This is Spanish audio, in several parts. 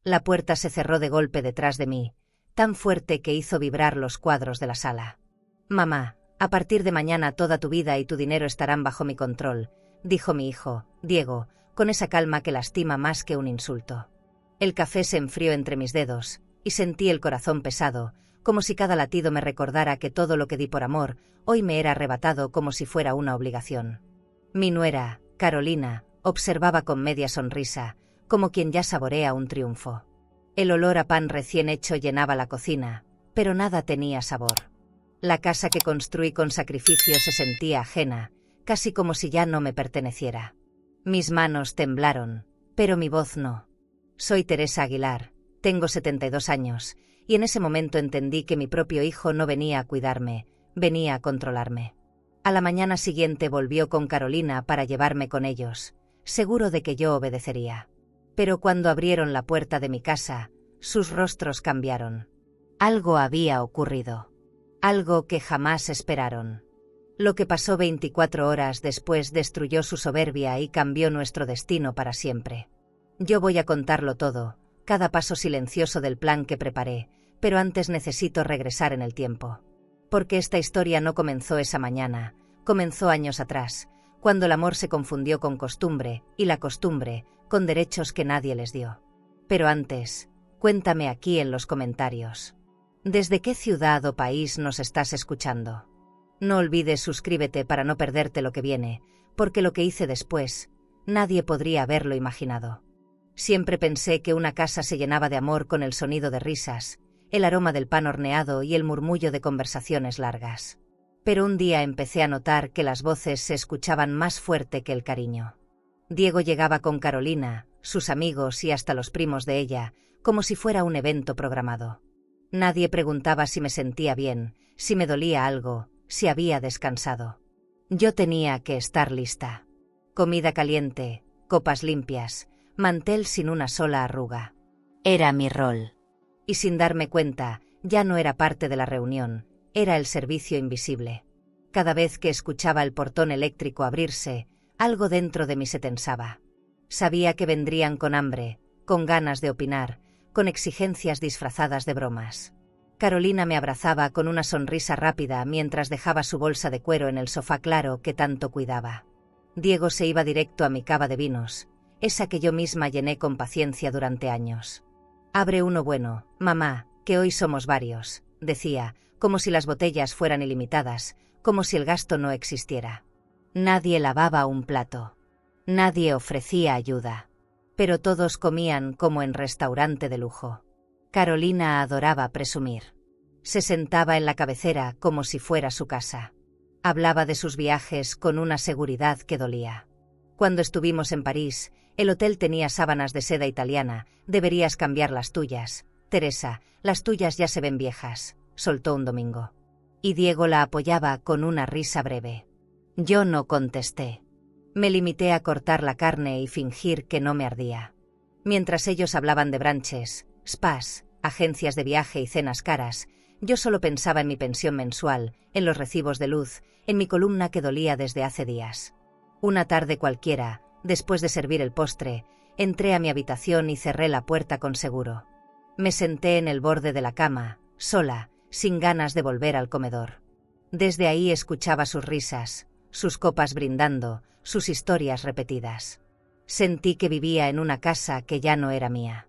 La puerta se cerró de golpe detrás de mí, tan fuerte que hizo vibrar los cuadros de la sala. «Mamá, a partir de mañana toda tu vida y tu dinero estarán bajo mi control», dijo mi hijo, Diego, con esa calma que lastima más que un insulto. El café se enfrió entre mis dedos, y sentí el corazón pesado, como si cada latido me recordara que todo lo que di por amor, hoy me era arrebatado como si fuera una obligación. Mi nuera, Carolina, observaba con media sonrisa, como quien ya saborea un triunfo. El olor a pan recién hecho llenaba la cocina, pero nada tenía sabor. La casa que construí con sacrificio se sentía ajena, casi como si ya no me perteneciera. Mis manos temblaron, pero mi voz no. Soy Teresa Aguilar, tengo 72 años, y en ese momento entendí que mi propio hijo no venía a cuidarme, venía a controlarme. A la mañana siguiente volvió con Carolina para llevarme con ellos, seguro de que yo obedecería. Pero cuando abrieron la puerta de mi casa, sus rostros cambiaron. Algo había ocurrido. Algo que jamás esperaron. Lo que pasó 24 horas después destruyó su soberbia y cambió nuestro destino para siempre. Yo voy a contarlo todo, cada paso silencioso del plan que preparé, pero antes necesito regresar en el tiempo. Porque esta historia no comenzó esa mañana, comenzó años atrás, cuando el amor se confundió con costumbre, y la costumbre, con derechos que nadie les dio. Pero antes, cuéntame aquí en los comentarios. ¿Desde qué ciudad o país nos estás escuchando? No olvides suscríbete para no perderte lo que viene, porque lo que hice después, nadie podría haberlo imaginado. Siempre pensé que una casa se llenaba de amor con el sonido de risas, el aroma del pan horneado y el murmullo de conversaciones largas. Pero un día empecé a notar que las voces se escuchaban más fuerte que el cariño. Diego llegaba con Carolina, sus amigos y hasta los primos de ella, como si fuera un evento programado. Nadie preguntaba si me sentía bien, si me dolía algo, si había descansado. Yo tenía que estar lista. Comida caliente, copas limpias, mantel sin una sola arruga. Era mi rol. Y sin darme cuenta, ya no era parte de la reunión, era el servicio invisible. Cada vez que escuchaba el portón eléctrico abrirse, algo dentro de mí se tensaba. Sabía que vendrían con hambre, con ganas de opinar, con exigencias disfrazadas de bromas. Carolina me abrazaba con una sonrisa rápida mientras dejaba su bolsa de cuero en el sofá claro que tanto cuidaba. Diego se iba directo a mi cava de vinos, esa que yo misma llené con paciencia durante años. «Abre uno bueno, mamá, que hoy somos varios», decía, como si las botellas fueran ilimitadas, como si el gasto no existiera. Nadie lavaba un plato. Nadie ofrecía ayuda. Pero todos comían como en restaurante de lujo. Carolina adoraba presumir. Se sentaba en la cabecera como si fuera su casa. Hablaba de sus viajes con una seguridad que dolía. Cuando estuvimos en París, el hotel tenía sábanas de seda italiana, deberías cambiar las tuyas. Teresa, las tuyas ya se ven viejas, soltó un domingo. Y Diego la apoyaba con una risa breve. Yo no contesté. Me limité a cortar la carne y fingir que no me ardía. Mientras ellos hablaban de branches, spas, agencias de viaje y cenas caras, yo solo pensaba en mi pensión mensual, en los recibos de luz, en mi columna que dolía desde hace días. Una tarde cualquiera, después de servir el postre, entré a mi habitación y cerré la puerta con seguro. Me senté en el borde de la cama, sola, sin ganas de volver al comedor. Desde ahí escuchaba sus risas, sus copas brindando, sus historias repetidas. Sentí que vivía en una casa que ya no era mía.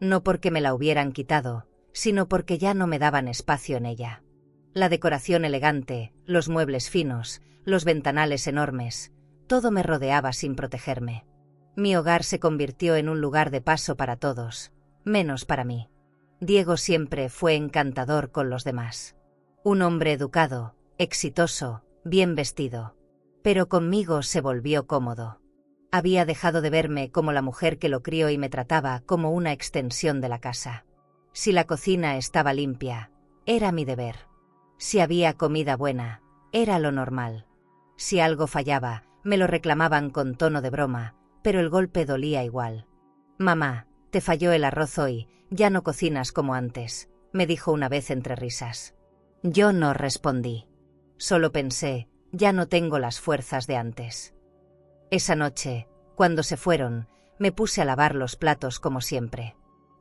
No porque me la hubieran quitado, sino porque ya no me daban espacio en ella. La decoración elegante, los muebles finos, los ventanales enormes, todo me rodeaba sin protegerme. Mi hogar se convirtió en un lugar de paso para todos, menos para mí. Diego siempre fue encantador con los demás. Un hombre educado, exitoso, bien vestido. Pero conmigo se volvió cómodo. Había dejado de verme como la mujer que lo crió y me trataba como una extensión de la casa. Si la cocina estaba limpia, era mi deber. Si había comida buena, era lo normal. Si algo fallaba, me lo reclamaban con tono de broma, pero el golpe dolía igual. «Mamá, te falló el arroz hoy, ya no cocinas como antes», me dijo una vez entre risas. Yo no respondí. Solo pensé, ya no tengo las fuerzas de antes. Esa noche, cuando se fueron, me puse a lavar los platos como siempre.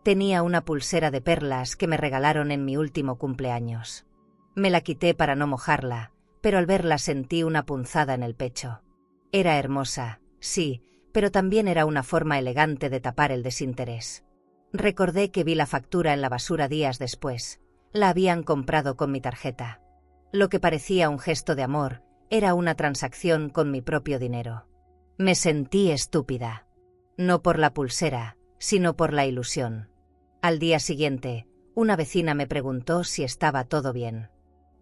Tenía una pulsera de perlas que me regalaron en mi último cumpleaños. Me la quité para no mojarla, pero al verla sentí una punzada en el pecho. Era hermosa, sí, pero también era una forma elegante de tapar el desinterés. Recordé que vi la factura en la basura días después. La habían comprado con mi tarjeta. Lo que parecía un gesto de amor era una transacción con mi propio dinero. Me sentí estúpida. No por la pulsera, sino por la ilusión. Al día siguiente, una vecina me preguntó si estaba todo bien.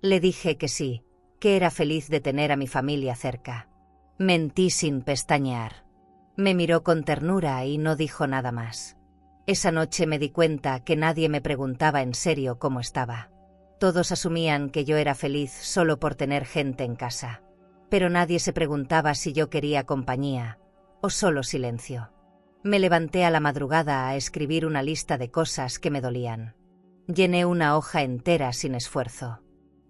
Le dije que sí, que era feliz de tener a mi familia cerca. Mentí sin pestañear. Me miró con ternura y no dijo nada más. Esa noche me di cuenta que nadie me preguntaba en serio cómo estaba. Todos asumían que yo era feliz solo por tener gente en casa. Pero nadie se preguntaba si yo quería compañía o solo silencio. Me levanté a la madrugada a escribir una lista de cosas que me dolían. Llené una hoja entera sin esfuerzo.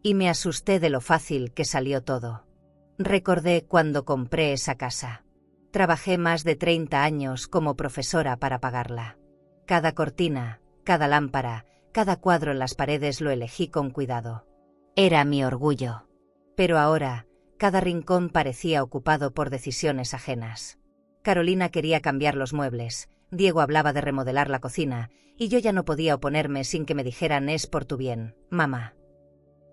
Y me asusté de lo fácil que salió todo. Recordé cuando compré esa casa. Trabajé más de 30 años como profesora para pagarla. Cada cortina, cada lámpara, cada cuadro en las paredes lo elegí con cuidado. Era mi orgullo. Pero ahora, cada rincón parecía ocupado por decisiones ajenas. Carolina quería cambiar los muebles, Diego hablaba de remodelar la cocina, y yo ya no podía oponerme sin que me dijeran «es por tu bien, mamá».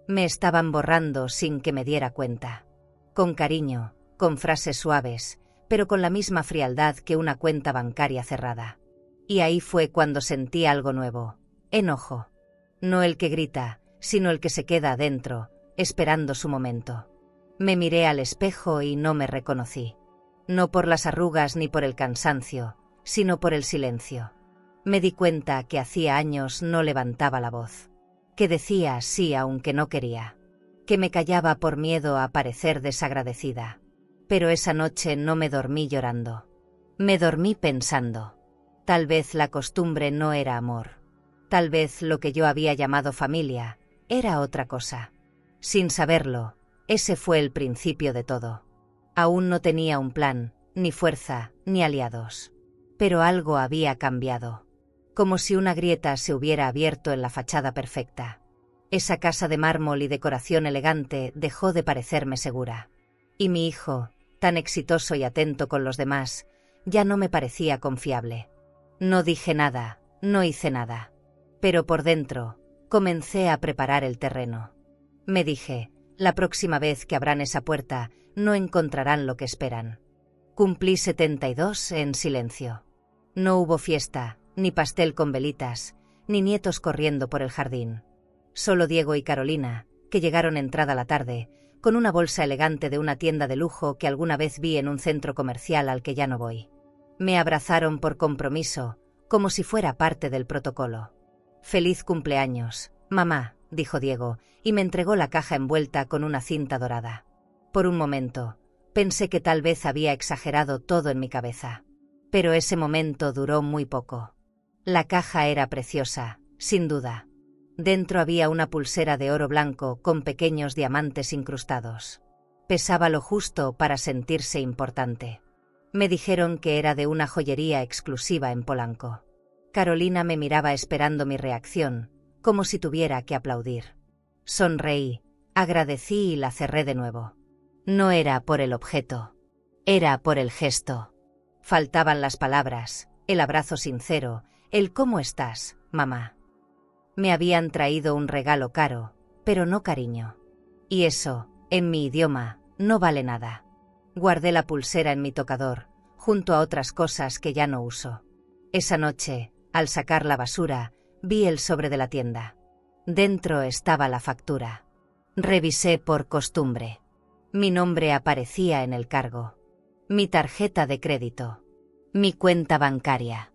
Me estaban borrando sin que me diera cuenta. Con cariño, con frases suaves, pero con la misma frialdad que una cuenta bancaria cerrada. Y ahí fue cuando sentí algo nuevo. Enojo. No el que grita, sino el que se queda adentro, esperando su momento. Me miré al espejo y no me reconocí. No por las arrugas ni por el cansancio, sino por el silencio. Me di cuenta que hacía años no levantaba la voz. Que decía sí aunque no quería. Que me callaba por miedo a parecer desagradecida. Pero esa noche no me dormí llorando. Me dormí pensando. Tal vez la costumbre no era amor. Tal vez lo que yo había llamado familia era otra cosa. Sin saberlo, ese fue el principio de todo. Aún no tenía un plan, ni fuerza, ni aliados. Pero algo había cambiado. Como si una grieta se hubiera abierto en la fachada perfecta. Esa casa de mármol y decoración elegante dejó de parecerme segura. Y mi hijo, tan exitoso y atento con los demás, ya no me parecía confiable. No dije nada, no hice nada. Pero por dentro, comencé a preparar el terreno. Me dije, la próxima vez que abran esa puerta, no encontrarán lo que esperan. Cumplí 72 en silencio. No hubo fiesta, ni pastel con velitas, ni nietos corriendo por el jardín. Solo Diego y Carolina, que llegaron entrada la tarde, con una bolsa elegante de una tienda de lujo que alguna vez vi en un centro comercial al que ya no voy. Me abrazaron por compromiso, como si fuera parte del protocolo. «Feliz cumpleaños, mamá», dijo Diego, y me entregó la caja envuelta con una cinta dorada. Por un momento, pensé que tal vez había exagerado todo en mi cabeza. Pero ese momento duró muy poco. La caja era preciosa, sin duda. Dentro había una pulsera de oro blanco con pequeños diamantes incrustados. Pesaba lo justo para sentirse importante. Me dijeron que era de una joyería exclusiva en Polanco. Carolina me miraba esperando mi reacción, como si tuviera que aplaudir. Sonreí, agradecí y la cerré de nuevo. No era por el objeto, era por el gesto. Faltaban las palabras, el abrazo sincero, el «¿cómo estás, mamá?». Me habían traído un regalo caro, pero no cariño. Y eso, en mi idioma, no vale nada. Guardé la pulsera en mi tocador, junto a otras cosas que ya no uso. Esa noche, al sacar la basura, vi el sobre de la tienda. Dentro estaba la factura. Revisé por costumbre. Mi nombre aparecía en el cargo. Mi tarjeta de crédito. Mi cuenta bancaria.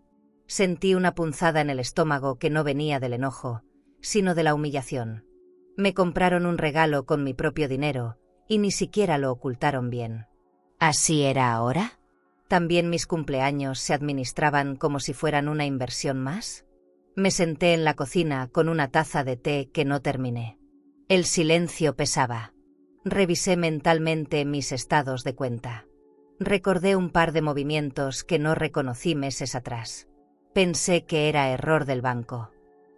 Sentí una punzada en el estómago que no venía del enojo, sino de la humillación. Me compraron un regalo con mi propio dinero, y ni siquiera lo ocultaron bien. ¿Así era ahora? ¿También mis cumpleaños se administraban como si fueran una inversión más? Me senté en la cocina con una taza de té que no terminé. El silencio pesaba. Revisé mentalmente mis estados de cuenta. Recordé un par de movimientos que no reconocí meses atrás. Pensé que era error del banco.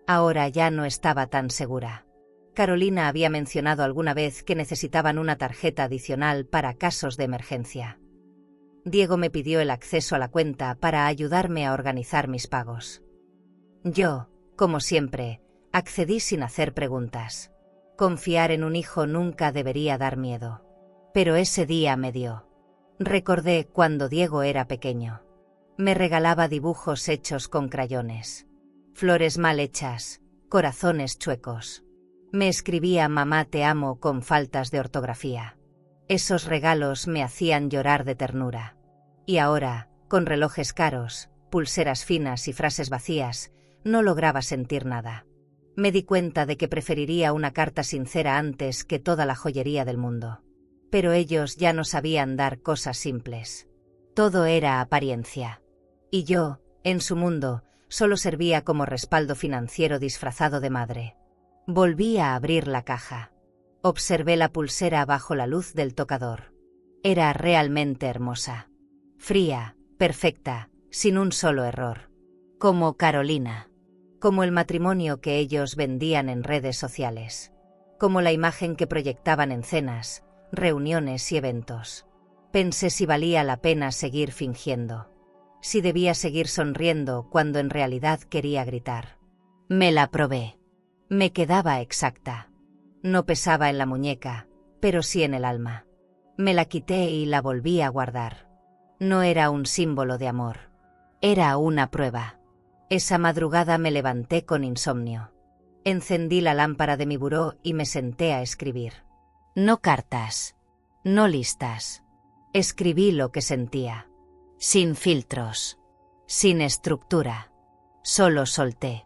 Ahora ya no estaba tan segura. Carolina había mencionado alguna vez que necesitaban una tarjeta adicional para casos de emergencia. Diego me pidió el acceso a la cuenta para ayudarme a organizar mis pagos. Yo, como siempre, accedí sin hacer preguntas. Confiar en un hijo nunca debería dar miedo. Pero ese día me dio. Recordé cuando Diego era pequeño. Me regalaba dibujos hechos con crayones. Flores mal hechas, corazones chuecos. Me escribía "Mamá te amo" con faltas de ortografía. Esos regalos me hacían llorar de ternura. Y ahora, con relojes caros, pulseras finas y frases vacías, no lograba sentir nada. Me di cuenta de que preferiría una carta sincera antes que toda la joyería del mundo. Pero ellos ya no sabían dar cosas simples. Todo era apariencia. Y yo, en su mundo, solo servía como respaldo financiero disfrazado de madre. Volví a abrir la caja. Observé la pulsera bajo la luz del tocador. Era realmente hermosa. Fría, perfecta, sin un solo error. Como Carolina. Como el matrimonio que ellos vendían en redes sociales. Como la imagen que proyectaban en cenas, reuniones y eventos. Pensé si valía la pena seguir fingiendo. Si debía seguir sonriendo cuando en realidad quería gritar. Me la probé. Me quedaba exacta. No pesaba en la muñeca, pero sí en el alma. Me la quité y la volví a guardar. No era un símbolo de amor. Era una prueba. Esa madrugada me levanté con insomnio. Encendí la lámpara de mi buró y me senté a escribir. No cartas. No listas. Escribí lo que sentía. Sin filtros. Sin estructura. Solo solté.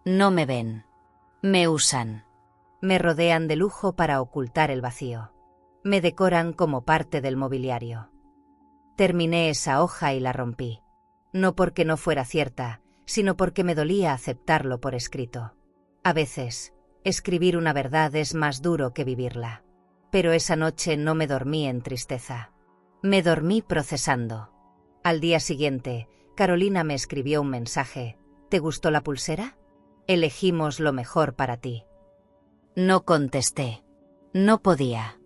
No me ven. Me usan. Me rodean de lujo para ocultar el vacío. Me decoran como parte del mobiliario. Terminé esa hoja y la rompí. No porque no fuera cierta, sino porque me dolía aceptarlo por escrito. A veces, escribir una verdad es más duro que vivirla. Pero esa noche no me dormí en tristeza. Me dormí procesando. Al día siguiente, Carolina me escribió un mensaje. ¿Te gustó la pulsera? Elegimos lo mejor para ti. No contesté. No podía.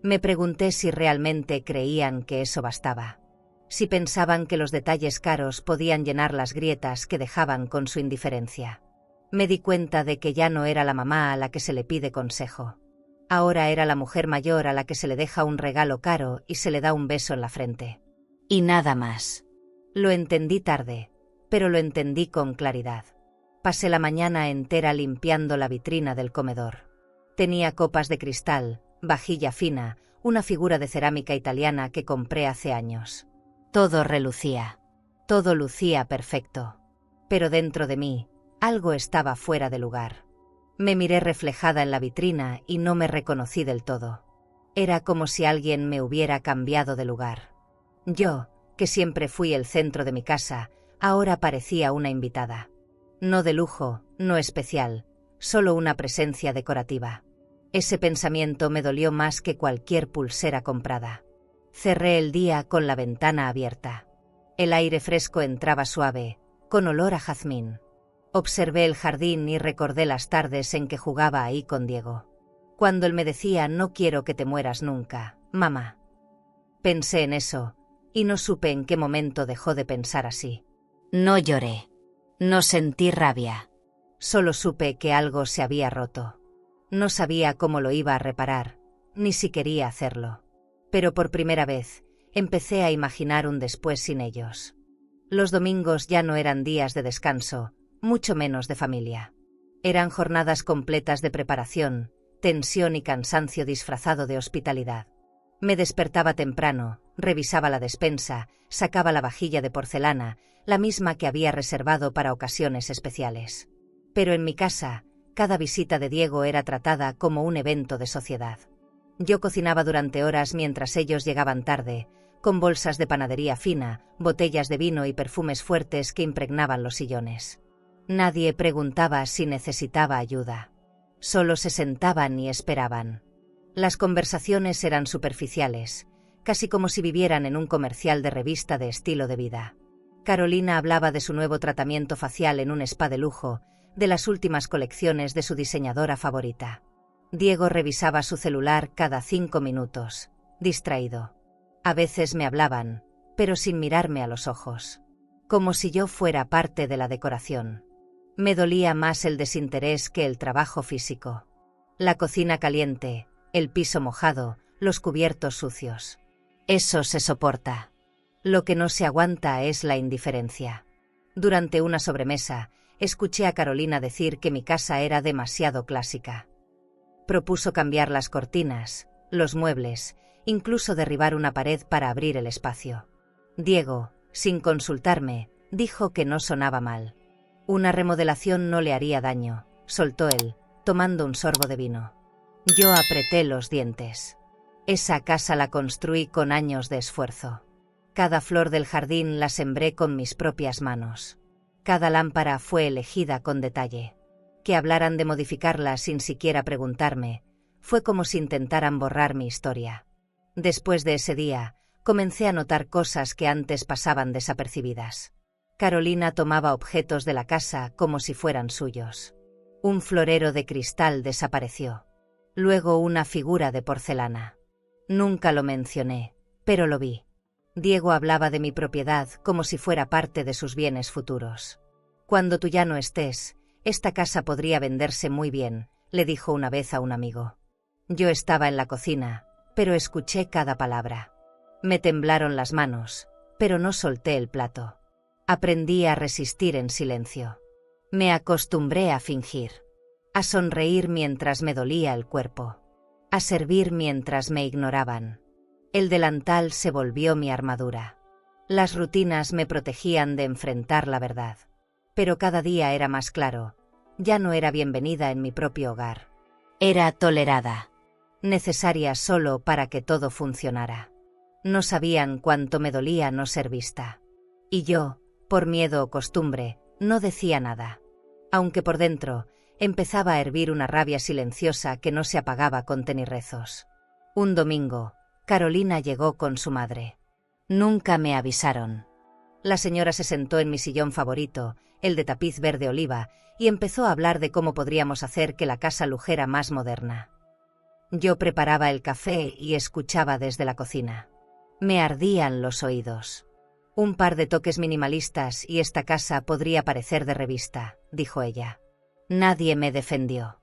Me pregunté si realmente creían que eso bastaba. Si pensaban que los detalles caros podían llenar las grietas que dejaban con su indiferencia. Me di cuenta de que ya no era la mamá a la que se le pide consejo. Ahora era la mujer mayor a la que se le deja un regalo caro y se le da un beso en la frente. Y nada más. Lo entendí tarde, pero lo entendí con claridad. Pasé la mañana entera limpiando la vitrina del comedor. Tenía copas de cristal, vajilla fina, una figura de cerámica italiana que compré hace años. Todo relucía. Todo lucía perfecto. Pero dentro de mí, algo estaba fuera de lugar. Me miré reflejada en la vitrina y no me reconocí del todo. Era como si alguien me hubiera cambiado de lugar. Yo, que siempre fui el centro de mi casa, ahora parecía una invitada. No de lujo, no especial, solo una presencia decorativa. Ese pensamiento me dolió más que cualquier pulsera comprada. Cerré el día con la ventana abierta. El aire fresco entraba suave, con olor a jazmín. Observé el jardín y recordé las tardes en que jugaba ahí con Diego. Cuando él me decía "no quiero que te mueras nunca, mamá". Pensé en eso, y no supe en qué momento dejó de pensar así. No lloré. No sentí rabia. Solo supe que algo se había roto. No sabía cómo lo iba a reparar, ni si quería hacerlo. Pero por primera vez, empecé a imaginar un después sin ellos. Los domingos ya no eran días de descanso, mucho menos de familia. Eran jornadas completas de preparación, tensión y cansancio disfrazado de hospitalidad. Me despertaba temprano, revisaba la despensa, sacaba la vajilla de porcelana, la misma que había reservado para ocasiones especiales. Pero en mi casa, cada visita de Diego era tratada como un evento de sociedad. Yo cocinaba durante horas mientras ellos llegaban tarde, con bolsas de panadería fina, botellas de vino y perfumes fuertes que impregnaban los sillones. Nadie preguntaba si necesitaba ayuda. Solo se sentaban y esperaban. Las conversaciones eran superficiales, casi como si vivieran en un comercial de revista de estilo de vida. Carolina hablaba de su nuevo tratamiento facial en un spa de lujo, de las últimas colecciones de su diseñadora favorita. Diego revisaba su celular cada 5 minutos, distraído. A veces me hablaban, pero sin mirarme a los ojos. Como si yo fuera parte de la decoración. Me dolía más el desinterés que el trabajo físico. La cocina caliente, el piso mojado, los cubiertos sucios. Eso se soporta. Lo que no se aguanta es la indiferencia. Durante una sobremesa, escuché a Carolina decir que mi casa era demasiado clásica. Propuso cambiar las cortinas, los muebles, incluso derribar una pared para abrir el espacio. Diego, sin consultarme, dijo que no sonaba mal. Una remodelación no le haría daño, soltó él, tomando un sorbo de vino. Yo apreté los dientes. Esa casa la construí con años de esfuerzo. Cada flor del jardín la sembré con mis propias manos. Cada lámpara fue elegida con detalle. Que hablaran de modificarla sin siquiera preguntarme, fue como si intentaran borrar mi historia. Después de ese día, comencé a notar cosas que antes pasaban desapercibidas. Carolina tomaba objetos de la casa como si fueran suyos. Un florero de cristal desapareció. Luego una figura de porcelana. Nunca lo mencioné, pero lo vi. Diego hablaba de mi propiedad como si fuera parte de sus bienes futuros. Cuando tú ya no estés, esta casa podría venderse muy bien, le dijo una vez a un amigo. Yo estaba en la cocina, pero escuché cada palabra. Me temblaron las manos, pero no solté el plato. Aprendí a resistir en silencio. Me acostumbré a fingir. A sonreír mientras me dolía el cuerpo. A servir mientras me ignoraban. El delantal se volvió mi armadura. Las rutinas me protegían de enfrentar la verdad. Pero cada día era más claro. Ya no era bienvenida en mi propio hogar. Era tolerada. Necesaria solo para que todo funcionara. No sabían cuánto me dolía no ser vista. Y yo, por miedo o costumbre, no decía nada. Aunque por dentro, empezaba a hervir una rabia silenciosa que no se apagaba con tenirrezos. Un domingo, Carolina llegó con su madre. Nunca me avisaron. La señora se sentó en mi sillón favorito, el de tapiz verde oliva, y empezó a hablar de cómo podríamos hacer que la casa lujera más moderna. Yo preparaba el café y escuchaba desde la cocina. Me ardían los oídos. Un par de toques minimalistas y esta casa podría parecer de revista, dijo ella. Nadie me defendió.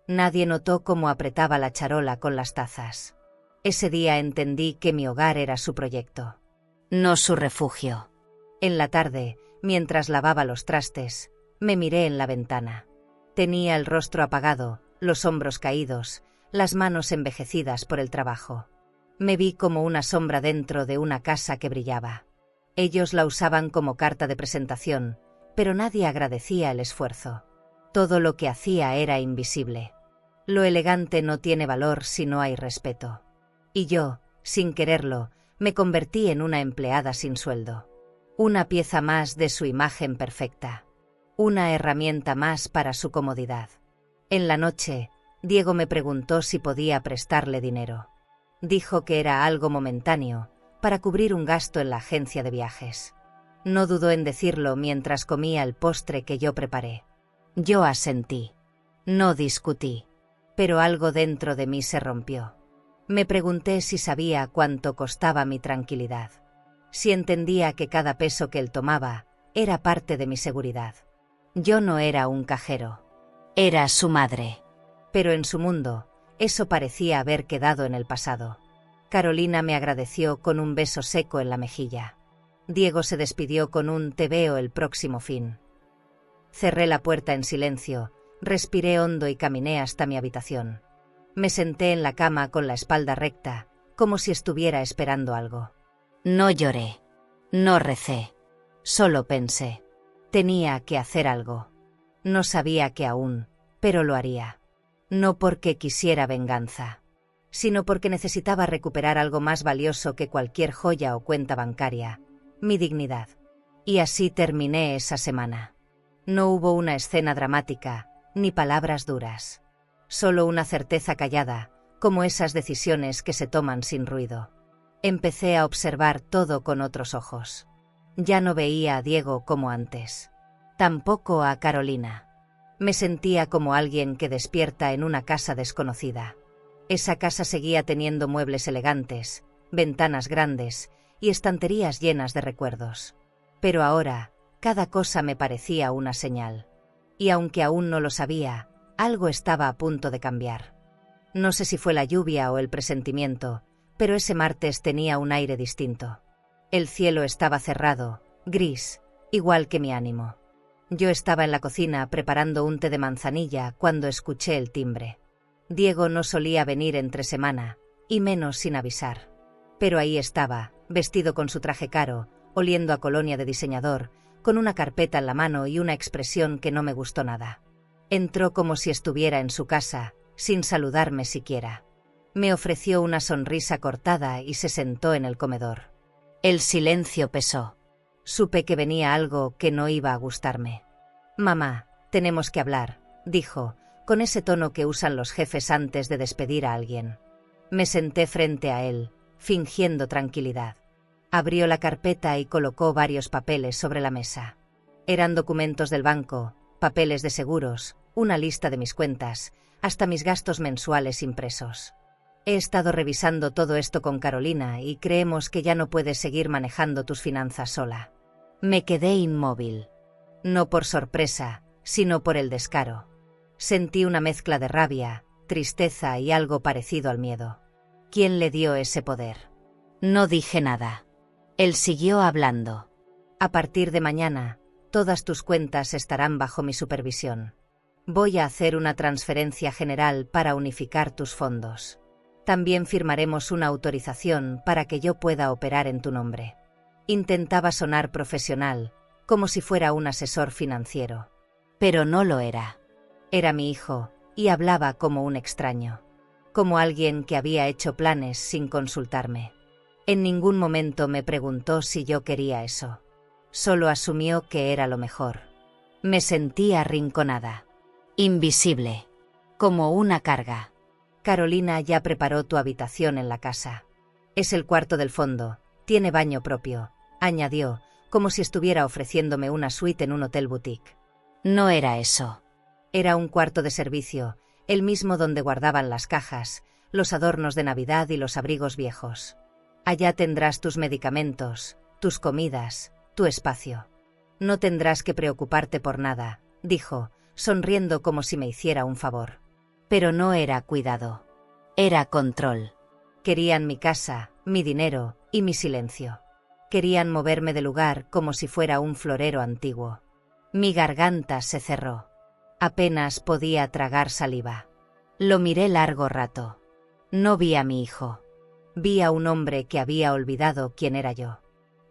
Nadie notó cómo apretaba la charola con las tazas. Ese día entendí que mi hogar era su proyecto, no su refugio. En la tarde, mientras lavaba los trastes, me miré en la ventana. Tenía el rostro apagado, los hombros caídos, las manos envejecidas por el trabajo. Me vi como una sombra dentro de una casa que brillaba. Ellos la usaban como carta de presentación, pero nadie agradecía el esfuerzo. Todo lo que hacía era invisible. Lo elegante no tiene valor si no hay respeto. Y yo, sin quererlo, me convertí en una empleada sin sueldo. Una pieza más de su imagen perfecta. Una herramienta más para su comodidad. En la noche, Diego me preguntó si podía prestarle dinero. Dijo que era algo momentáneo, para cubrir un gasto en la agencia de viajes. No dudó en decirlo mientras comía el postre que yo preparé. Yo asentí. No discutí. Pero algo dentro de mí se rompió. Me pregunté si sabía cuánto costaba mi tranquilidad. Si entendía que cada peso que él tomaba era parte de mi seguridad. Yo no era un cajero. Era su madre. Pero en su mundo, eso parecía haber quedado en el pasado. Carolina me agradeció con un beso seco en la mejilla. Diego se despidió con un "te veo el próximo fin". Cerré la puerta en silencio, respiré hondo y caminé hasta mi habitación. Me senté en la cama con la espalda recta, como si estuviera esperando algo. No lloré. No recé. Solo pensé. Tenía que hacer algo. No sabía qué aún, pero lo haría. No porque quisiera venganza, sino porque necesitaba recuperar algo más valioso que cualquier joya o cuenta bancaria, mi dignidad. Y así terminé esa semana. No hubo una escena dramática, ni palabras duras. Solo una certeza callada, como esas decisiones que se toman sin ruido. Empecé a observar todo con otros ojos. Ya no veía a Diego como antes. Tampoco a Carolina. Me sentía como alguien que despierta en una casa desconocida. Esa casa seguía teniendo muebles elegantes, ventanas grandes y estanterías llenas de recuerdos. Pero ahora, cada cosa me parecía una señal. Y aunque aún no lo sabía, algo estaba a punto de cambiar. No sé si fue la lluvia o el presentimiento, pero ese martes tenía un aire distinto. El cielo estaba cerrado, gris, igual que mi ánimo. Yo estaba en la cocina preparando un té de manzanilla cuando escuché el timbre. Diego no solía venir entre semana, y menos sin avisar. Pero ahí estaba, vestido con su traje caro, oliendo a colonia de diseñador, con una carpeta en la mano y una expresión que no me gustó nada. Entró como si estuviera en su casa, sin saludarme siquiera. Me ofreció una sonrisa cortada y se sentó en el comedor. El silencio pesó. Supe que venía algo que no iba a gustarme. «Mamá, tenemos que hablar», dijo, con ese tono que usan los jefes antes de despedir a alguien. Me senté frente a él, fingiendo tranquilidad. Abrió la carpeta y colocó varios papeles sobre la mesa. Eran documentos del banco, papeles de seguros, una lista de mis cuentas, hasta mis gastos mensuales impresos. He estado revisando todo esto con Carolina y creemos que ya no puedes seguir manejando tus finanzas sola. Me quedé inmóvil. No por sorpresa, sino por el descaro. Sentí una mezcla de rabia, tristeza y algo parecido al miedo. ¿Quién le dio ese poder? No dije nada. Él siguió hablando. A partir de mañana, todas tus cuentas estarán bajo mi supervisión. Voy a hacer una transferencia general para unificar tus fondos. También firmaremos una autorización para que yo pueda operar en tu nombre. Intentaba sonar profesional, como si fuera un asesor financiero. Pero no lo era. Era mi hijo, y hablaba como un extraño. Como alguien que había hecho planes sin consultarme. En ningún momento me preguntó si yo quería eso. Solo asumió que era lo mejor. Me sentí arrinconada. Invisible. Como una carga. Carolina ya preparó tu habitación en la casa. Es el cuarto del fondo, tiene baño propio, añadió, como si estuviera ofreciéndome una suite en un hotel boutique. No era eso. Era un cuarto de servicio, el mismo donde guardaban las cajas, los adornos de Navidad y los abrigos viejos. Allá tendrás tus medicamentos, tus comidas, tu espacio. No tendrás que preocuparte por nada, dijo, sonriendo como si me hiciera un favor. Pero no era cuidado. Era control. Querían mi casa, mi dinero y mi silencio. Querían moverme de lugar como si fuera un florero antiguo. Mi garganta se cerró. Apenas podía tragar saliva. Lo miré largo rato. No vi a mi hijo. Vi a un hombre que había olvidado quién era yo.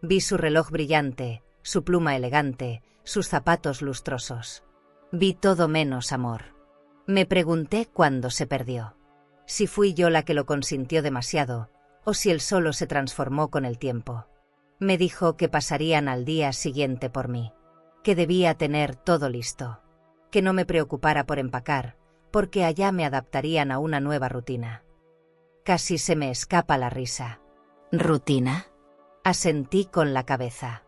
Vi su reloj brillante, su pluma elegante, sus zapatos lustrosos. Vi todo menos amor. Me pregunté cuándo se perdió. Si fui yo la que lo consintió demasiado, o si él solo se transformó con el tiempo. Me dijo que pasarían al día siguiente por mí. Que debía tener todo listo. Que no me preocupara por empacar, porque allá me adaptarían a una nueva rutina. Casi se me escapa la risa. ¿Rutina? Asentí con la cabeza.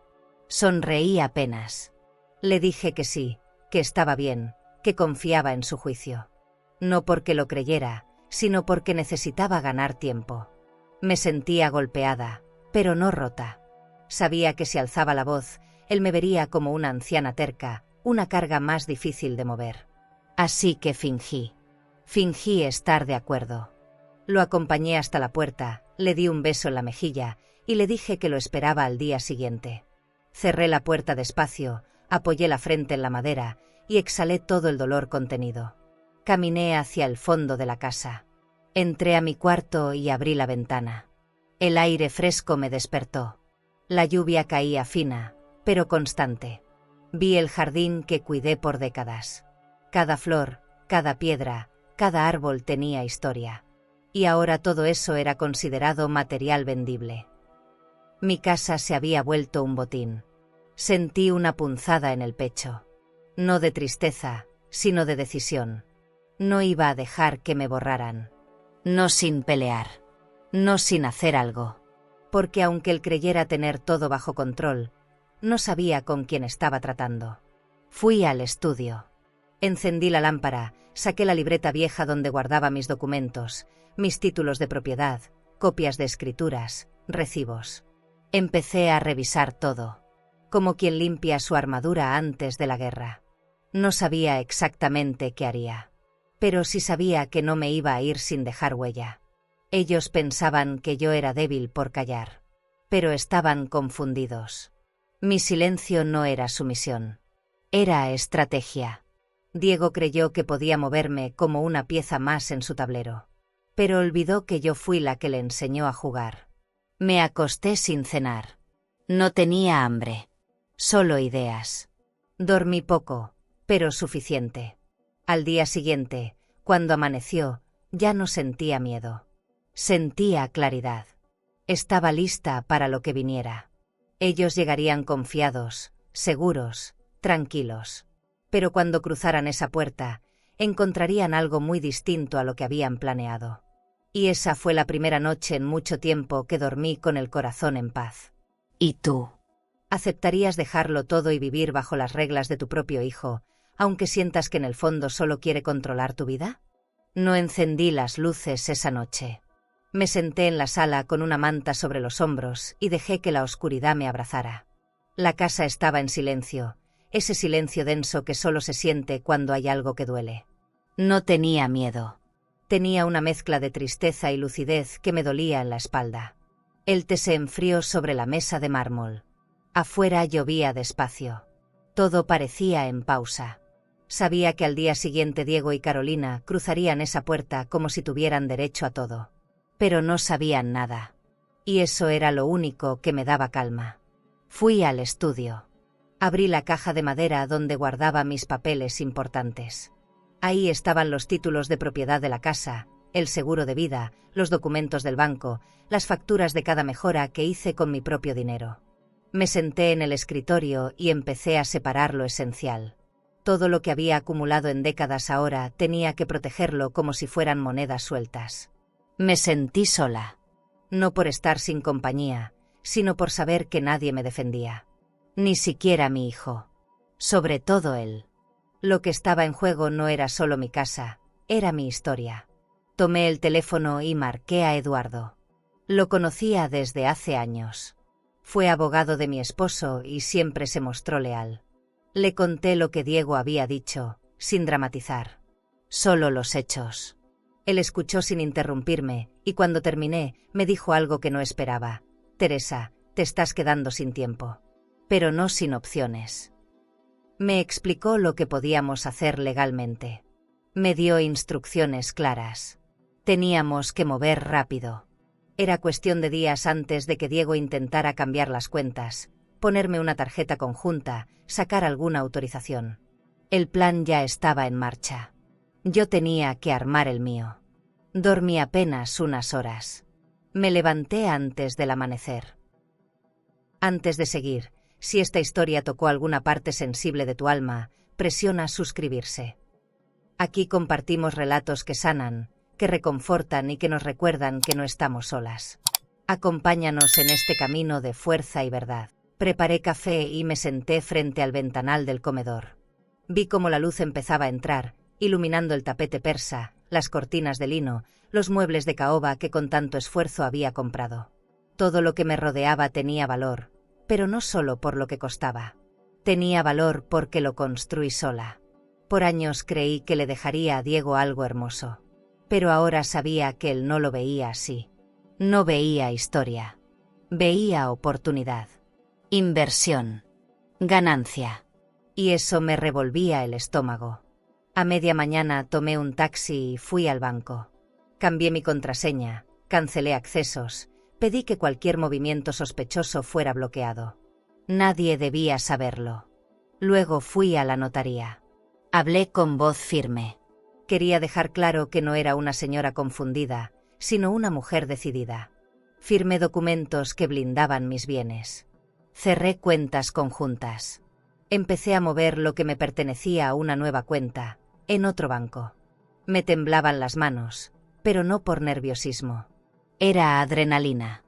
Sonreí apenas. Le dije que sí, que estaba bien, que confiaba en su juicio. No porque lo creyera, sino porque necesitaba ganar tiempo. Me sentía golpeada, pero no rota. Sabía que si alzaba la voz, él me vería como una anciana terca, una carga más difícil de mover. Así que fingí. Fingí estar de acuerdo. Lo acompañé hasta la puerta, le di un beso en la mejilla y le dije que lo esperaba al día siguiente. Cerré la puerta despacio, apoyé la frente en la madera y exhalé todo el dolor contenido. Caminé hacia el fondo de la casa. Entré a mi cuarto y abrí la ventana. El aire fresco me despertó. La lluvia caía fina, pero constante. Vi el jardín que cuidé por décadas. Cada flor, cada piedra, cada árbol tenía historia. Y ahora todo eso era considerado material vendible. Mi casa se había vuelto un botín. Sentí una punzada en el pecho. No de tristeza, sino de decisión. No iba a dejar que me borraran. No sin pelear. No sin hacer algo. Porque aunque él creyera tener todo bajo control, No sabía con quién estaba tratando. Fui al estudio. Encendí la lámpara, saqué la libreta vieja donde guardaba mis documentos, mis títulos de propiedad, copias de escrituras, recibos. Empecé a revisar todo, como quien limpia su armadura antes de la guerra. No sabía exactamente qué haría, pero sí sabía que no me iba a ir sin dejar huella. Ellos pensaban que yo era débil por callar, pero estaban confundidos. Mi silencio no era sumisión, era estrategia. Diego creyó que podía moverme como una pieza más en su tablero, pero olvidó que yo fui la que le enseñó a jugar. Me acosté sin cenar. No tenía hambre, solo ideas. Dormí poco, pero suficiente. Al día siguiente, cuando amaneció, ya no sentía miedo. Sentía claridad. Estaba lista para lo que viniera. Ellos llegarían confiados, seguros, tranquilos. Pero cuando cruzaran esa puerta, encontrarían algo muy distinto a lo que habían planeado. Y esa fue la primera noche en mucho tiempo que dormí con el corazón en paz. ¿Y tú? ¿Aceptarías dejarlo todo y vivir bajo las reglas de tu propio hijo, aunque sientas que en el fondo solo quiere controlar tu vida? No encendí las luces esa noche. Me senté en la sala con una manta sobre los hombros y dejé que la oscuridad me abrazara. La casa estaba en silencio, ese silencio denso que solo se siente cuando hay algo que duele. No tenía miedo. Tenía una mezcla de tristeza y lucidez que me dolía en la espalda. El té se enfrió sobre la mesa de mármol. Afuera llovía despacio. Todo parecía en pausa. Sabía que al día siguiente Diego y Carolina cruzarían esa puerta como si tuvieran derecho a todo. Pero no sabían nada. Y eso era lo único que me daba calma. Fui al estudio. Abrí la caja de madera donde guardaba mis papeles importantes. Ahí estaban los títulos de propiedad de la casa, el seguro de vida, los documentos del banco, las facturas de cada mejora que hice con mi propio dinero. Me senté en el escritorio y empecé a separar lo esencial. Todo lo que había acumulado en décadas ahora tenía que protegerlo como si fueran monedas sueltas. Me sentí sola. No por estar sin compañía, sino por saber que nadie me defendía. Ni siquiera mi hijo. Sobre todo él. Lo que estaba en juego no era solo mi casa, era mi historia. Tomé el teléfono y marqué a Eduardo. Lo conocía desde hace años. Fue abogado de mi esposo y siempre se mostró leal. Le conté lo que Diego había dicho, sin dramatizar. Solo los hechos. Él escuchó sin interrumpirme, y cuando terminé, me dijo algo que no esperaba. Teresa, te estás quedando sin tiempo. Pero no sin opciones. Me explicó lo que podíamos hacer legalmente. Me dio instrucciones claras. Teníamos que mover rápido. Era cuestión de días antes de que Diego intentara cambiar las cuentas, ponerme una tarjeta conjunta, sacar alguna autorización. El plan ya estaba en marcha. Yo tenía que armar el mío. Dormí apenas unas horas. Me levanté antes del amanecer. Antes de seguir, si esta historia tocó alguna parte sensible de tu alma, presiona suscribirse. Aquí compartimos relatos que sanan, que reconfortan y que nos recuerdan que no estamos solas. Acompáñanos en este camino de fuerza y verdad. Preparé café y me senté frente al ventanal del comedor. Vi cómo la luz empezaba a entrar, iluminando el tapete persa, las cortinas de lino, los muebles de caoba que con tanto esfuerzo había comprado. Todo lo que me rodeaba tenía valor, pero no solo por lo que costaba. Tenía valor porque lo construí sola. Por años creí que le dejaría a Diego algo hermoso. Pero ahora sabía que él no lo veía así. No veía historia. Veía oportunidad. Inversión. Ganancia. Y eso me revolvía el estómago. A media mañana tomé un taxi y fui al banco. Cambié mi contraseña, cancelé accesos, pedí que cualquier movimiento sospechoso fuera bloqueado. Nadie debía saberlo. Luego fui a la notaría. Hablé con voz firme. Quería dejar claro que no era una señora confundida, sino una mujer decidida. Firmé documentos que blindaban mis bienes. Cerré cuentas conjuntas. Empecé a mover lo que me pertenecía a una nueva cuenta, en otro banco. Me temblaban las manos, pero no por nerviosismo. Era adrenalina.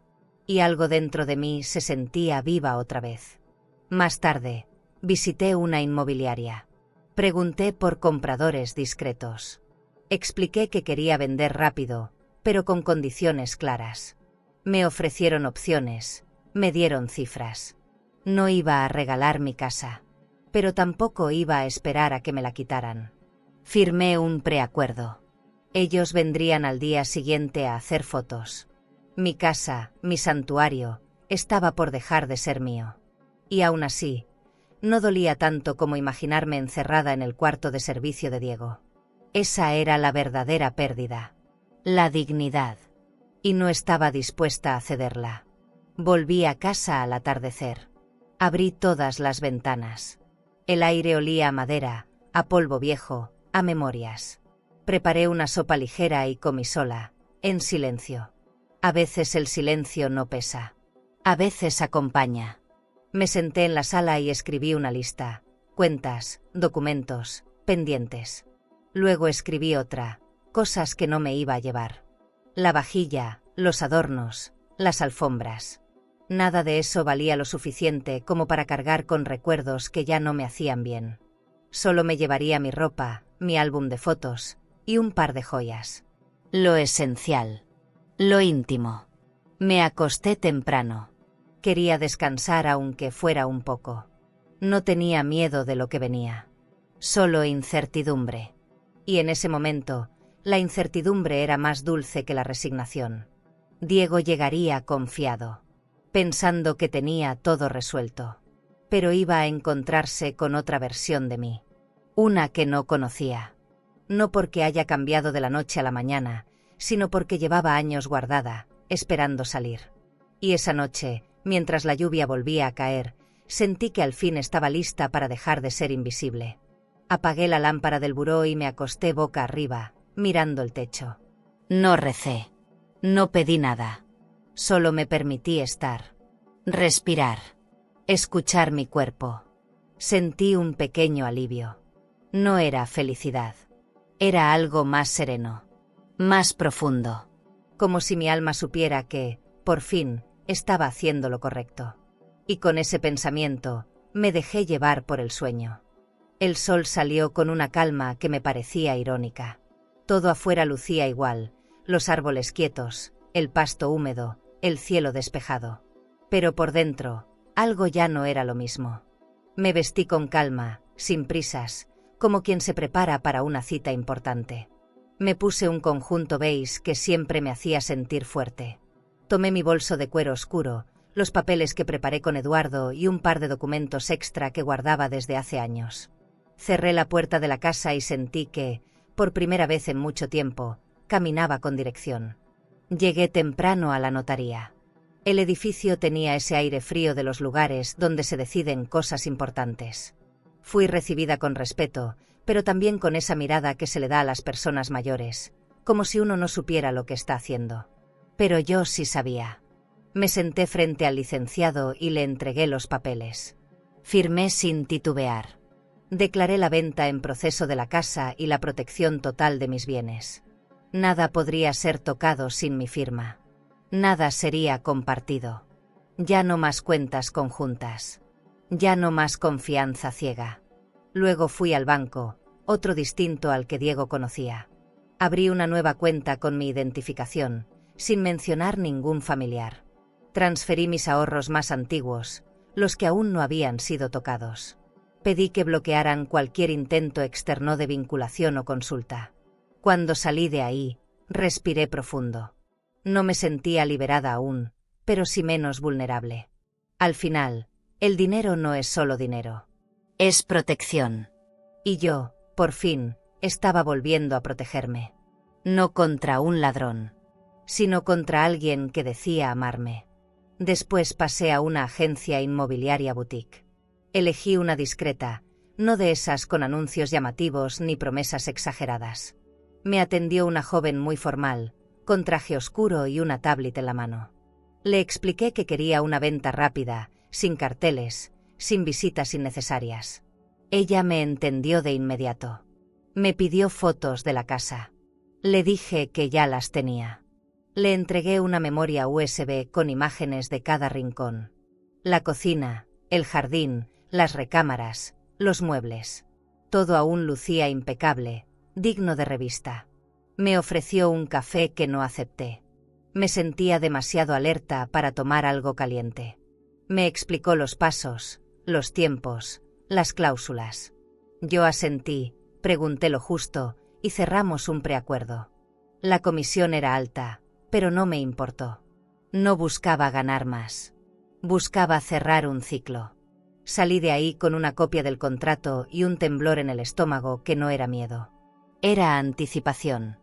Y algo dentro de mí se sentía viva otra vez. Más tarde, visité una inmobiliaria. Pregunté por compradores discretos. Expliqué que quería vender rápido, pero con condiciones claras. Me ofrecieron opciones, me dieron cifras. No iba a regalar mi casa, pero tampoco iba a esperar a que me la quitaran. Firmé un preacuerdo. Ellos vendrían al día siguiente a hacer fotos. Mi casa, mi santuario, estaba por dejar de ser mío. Y aún así, no dolía tanto como imaginarme encerrada en el cuarto de servicio de Diego. Esa era la verdadera pérdida. La dignidad. Y no estaba dispuesta a cederla. Volví a casa al atardecer. Abrí todas las ventanas. El aire olía a madera, a polvo viejo, a memorias. Preparé una sopa ligera y comí sola, en silencio. A veces el silencio no pesa. A veces acompaña. Me senté en la sala y escribí una lista: cuentas, documentos, pendientes. Luego escribí otra: cosas que no me iba a llevar. La vajilla, los adornos, las alfombras. Nada de eso valía lo suficiente como para cargar con recuerdos que ya no me hacían bien. Solo me llevaría mi ropa, mi álbum de fotos y un par de joyas. Lo esencial. Lo íntimo. Me acosté temprano. Quería descansar aunque fuera un poco. No tenía miedo de lo que venía. Solo incertidumbre. Y en ese momento, la incertidumbre era más dulce que la resignación. Diego llegaría confiado, pensando que tenía todo resuelto. Pero iba a encontrarse con otra versión de mí. Una que no conocía. No porque haya cambiado de la noche a la mañana, sino porque llevaba años guardada, esperando salir. Y esa noche, mientras la lluvia volvía a caer, sentí que al fin estaba lista para dejar de ser invisible. Apagué la lámpara del buró y me acosté boca arriba, mirando el techo. No recé. No pedí nada. Solo me permití estar. Respirar. Escuchar mi cuerpo. Sentí un pequeño alivio. No era felicidad. Era algo más sereno. Más profundo. Como si mi alma supiera que, por fin, estaba haciendo lo correcto. Y con ese pensamiento, me dejé llevar por el sueño. El sol salió con una calma que me parecía irónica. Todo afuera lucía igual, los árboles quietos, el pasto húmedo, el cielo despejado. Pero por dentro, algo ya no era lo mismo. Me vestí con calma, sin prisas, como quien se prepara para una cita importante. Me puse un conjunto beige que siempre me hacía sentir fuerte. Tomé mi bolso de cuero oscuro, los papeles que preparé con Eduardo y un par de documentos extra que guardaba desde hace años. Cerré la puerta de la casa y sentí que, por primera vez en mucho tiempo, caminaba con dirección. Llegué temprano a la notaría. El edificio tenía ese aire frío de los lugares donde se deciden cosas importantes. Fui recibida con respeto, pero también con esa mirada que se le da a las personas mayores, como si uno no supiera lo que está haciendo. Pero yo sí sabía. Me senté frente al licenciado y le entregué los papeles. Firmé sin titubear. Declaré la venta en proceso de la casa y la protección total de mis bienes. Nada podría ser tocado sin mi firma. Nada sería compartido. Ya no más cuentas conjuntas. Ya no más confianza ciega. Luego fui al banco, otro distinto al que Diego conocía. Abrí una nueva cuenta con mi identificación, sin mencionar ningún familiar. Transferí mis ahorros más antiguos, los que aún no habían sido tocados. Pedí que bloquearan cualquier intento externo de vinculación o consulta. Cuando salí de ahí, respiré profundo. No me sentía liberada aún, pero sí menos vulnerable. Al final, el dinero no es solo dinero. Es protección. Y yo, por fin, estaba volviendo a protegerme. No contra un ladrón, sino contra alguien que decía amarme. Después pasé a una agencia inmobiliaria boutique. Elegí una discreta, no de esas con anuncios llamativos ni promesas exageradas. Me atendió una joven muy formal, con traje oscuro y una tablet en la mano. Le expliqué que quería una venta rápida, sin carteles, sin visitas innecesarias. Ella me entendió de inmediato. Me pidió fotos de la casa. Le dije que ya las tenía. Le entregué una memoria USB con imágenes de cada rincón. La cocina, El jardín, las recámaras, los muebles. Todo aún lucía impecable, digno de revista. Me ofreció un café que no acepté. Me sentía demasiado alerta para tomar algo caliente. Me explicó los pasos, los tiempos, las cláusulas. Yo asentí, pregunté lo justo y cerramos un preacuerdo. La comisión era alta, pero no me importó. No buscaba ganar más. Buscaba cerrar un ciclo. Salí de ahí con una copia del contrato y un temblor en el estómago que no era miedo. Era anticipación.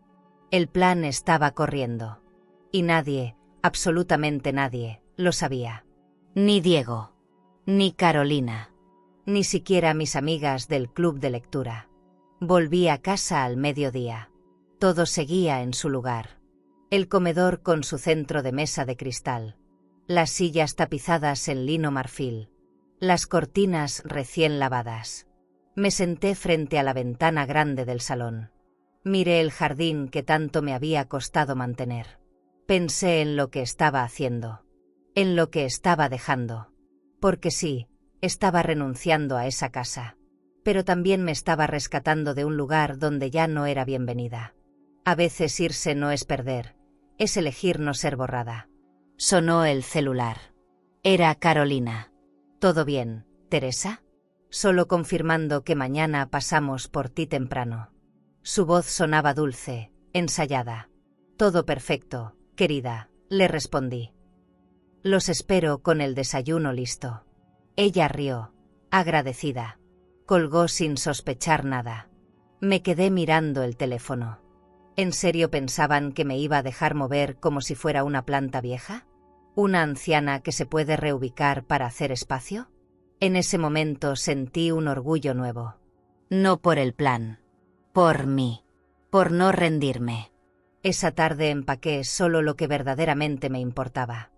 El plan estaba corriendo. Y nadie, absolutamente nadie, lo sabía. Ni Diego. Ni Carolina. Ni siquiera mis amigas del club de lectura. Volví a casa al mediodía. Todo seguía en su lugar. El comedor con su centro de mesa de cristal. Las sillas tapizadas en lino marfil. Las cortinas recién lavadas. Me senté frente a la ventana grande del salón. Miré el jardín que tanto me había costado mantener. Pensé en lo que estaba haciendo. En lo que estaba dejando. Porque sí, estaba renunciando a esa casa. Pero también me estaba rescatando de un lugar donde ya no era bienvenida. A veces irse no es perder, es elegir no ser borrada. Sonó el celular. Era Carolina. ¿Todo bien, Teresa? Solo confirmando que mañana pasamos por ti temprano. Su voz sonaba dulce, ensayada. Todo perfecto, querida, le respondí. Los espero con el desayuno listo. Ella rió, agradecida. Colgó sin sospechar nada. Me quedé mirando el teléfono. ¿En serio pensaban que me iba a dejar mover como si fuera una planta vieja? ¿Una anciana que se puede reubicar para hacer espacio? En ese momento sentí un orgullo nuevo. No por el plan. Por mí. Por no rendirme. Esa tarde empaqué solo lo que verdaderamente me importaba.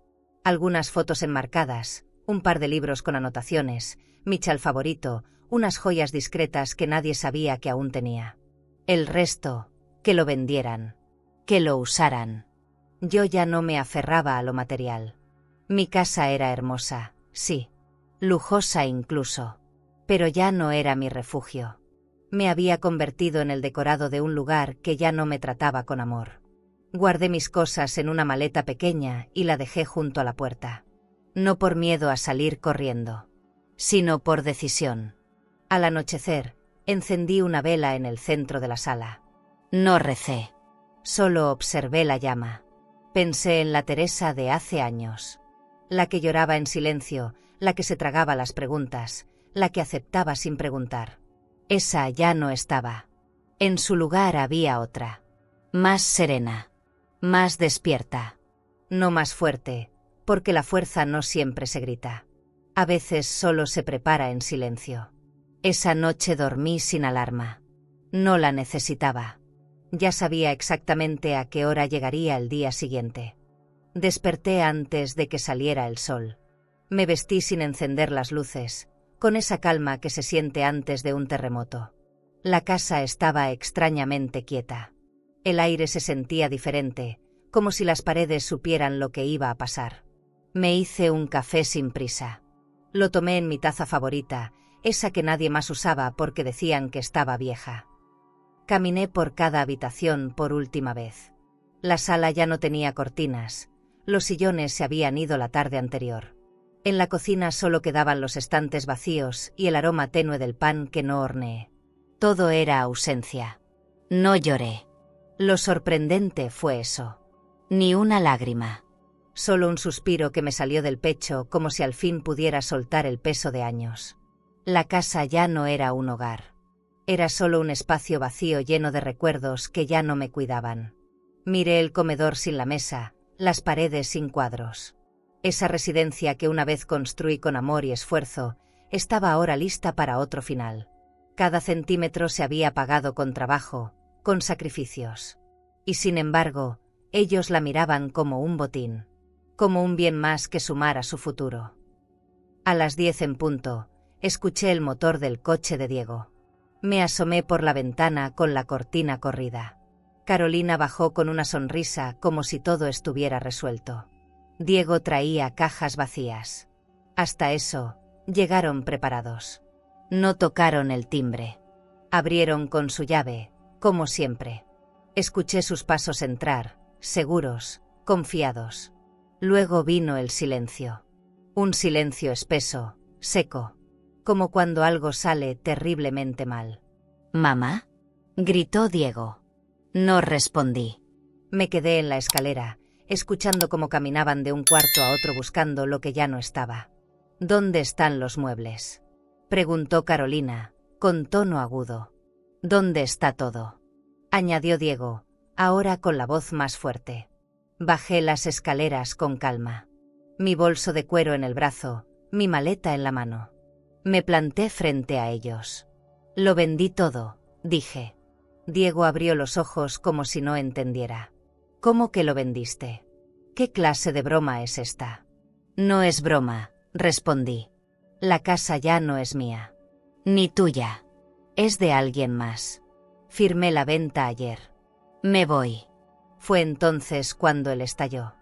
Algunas fotos enmarcadas, un par de libros con anotaciones, mi chal favorito, unas joyas discretas que nadie sabía que aún tenía. El resto, que lo vendieran, que lo usaran. Yo ya no me aferraba a lo material. Mi casa era hermosa, sí, lujosa incluso, pero ya no era mi refugio. Me había convertido en el decorado de un lugar que ya no me trataba con amor. Guardé mis cosas en una maleta pequeña y la dejé junto a la puerta. No por miedo a salir corriendo, sino por decisión. Al anochecer, encendí una vela en el centro de la sala. No recé. Solo observé la llama. Pensé en la Teresa de hace años. La que lloraba en silencio, la que se tragaba las preguntas, la que aceptaba sin preguntar. Esa ya no estaba. En su lugar había otra. Más serena. Más despierta. No más fuerte, porque la fuerza no siempre se grita. A veces solo se prepara en silencio. Esa noche dormí sin alarma. No la necesitaba. Ya sabía exactamente a qué hora llegaría el día siguiente. Desperté antes de que saliera el sol. Me vestí sin encender las luces, con esa calma que se siente antes de un terremoto. La casa estaba extrañamente quieta. El aire se sentía diferente, como si las paredes supieran lo que iba a pasar. Me hice un café sin prisa. Lo tomé en mi taza favorita, esa que nadie más usaba porque decían que estaba vieja. Caminé por cada habitación por última vez. La sala ya no tenía cortinas, los sillones se habían ido la tarde anterior. En la cocina solo quedaban los estantes vacíos y el aroma tenue del pan que no horneé. Todo era ausencia. No lloré. Lo sorprendente fue eso. Ni una lágrima. Solo un suspiro que me salió del pecho como si al fin pudiera soltar el peso de años. La casa ya no era un hogar. Era solo un espacio vacío lleno de recuerdos que ya no me cuidaban. Miré el comedor sin la mesa, las paredes sin cuadros. Esa residencia que una vez construí con amor y esfuerzo, estaba ahora lista para otro final. Cada centímetro se había pagado con trabajo, con sacrificios. Y sin embargo, ellos la miraban como un botín, como un bien más que sumar a su futuro. A las 10 en punto, escuché el motor del coche de Diego. Me asomé por la ventana con la cortina corrida. Carolina bajó con una sonrisa como si todo estuviera resuelto. Diego traía cajas vacías. Hasta eso, Llegaron preparados. No tocaron el timbre. Abrieron con su llave, como siempre. Escuché sus pasos entrar, seguros, confiados. Luego vino el silencio. Un silencio espeso, seco, como cuando algo sale terriblemente mal. «¿Mamá?», gritó Diego. No respondí. Me quedé en la escalera, escuchando cómo caminaban de un cuarto a otro buscando lo que ya no estaba. «¿Dónde están los muebles?», preguntó Carolina, con tono agudo. «¿Dónde está todo?», añadió Diego, ahora con la voz más fuerte. Bajé las escaleras con calma. Mi bolso de cuero en el brazo, mi maleta en la mano. Me planté frente a ellos. «Lo vendí todo», dije. Diego abrió los ojos como si no entendiera. «¿Cómo que lo vendiste? ¿Qué clase de broma es esta?». «No es broma», respondí. «La casa ya no es mía. Ni tuya. Es de alguien más. Firmé la venta ayer. Me voy». Fue entonces cuando él estalló.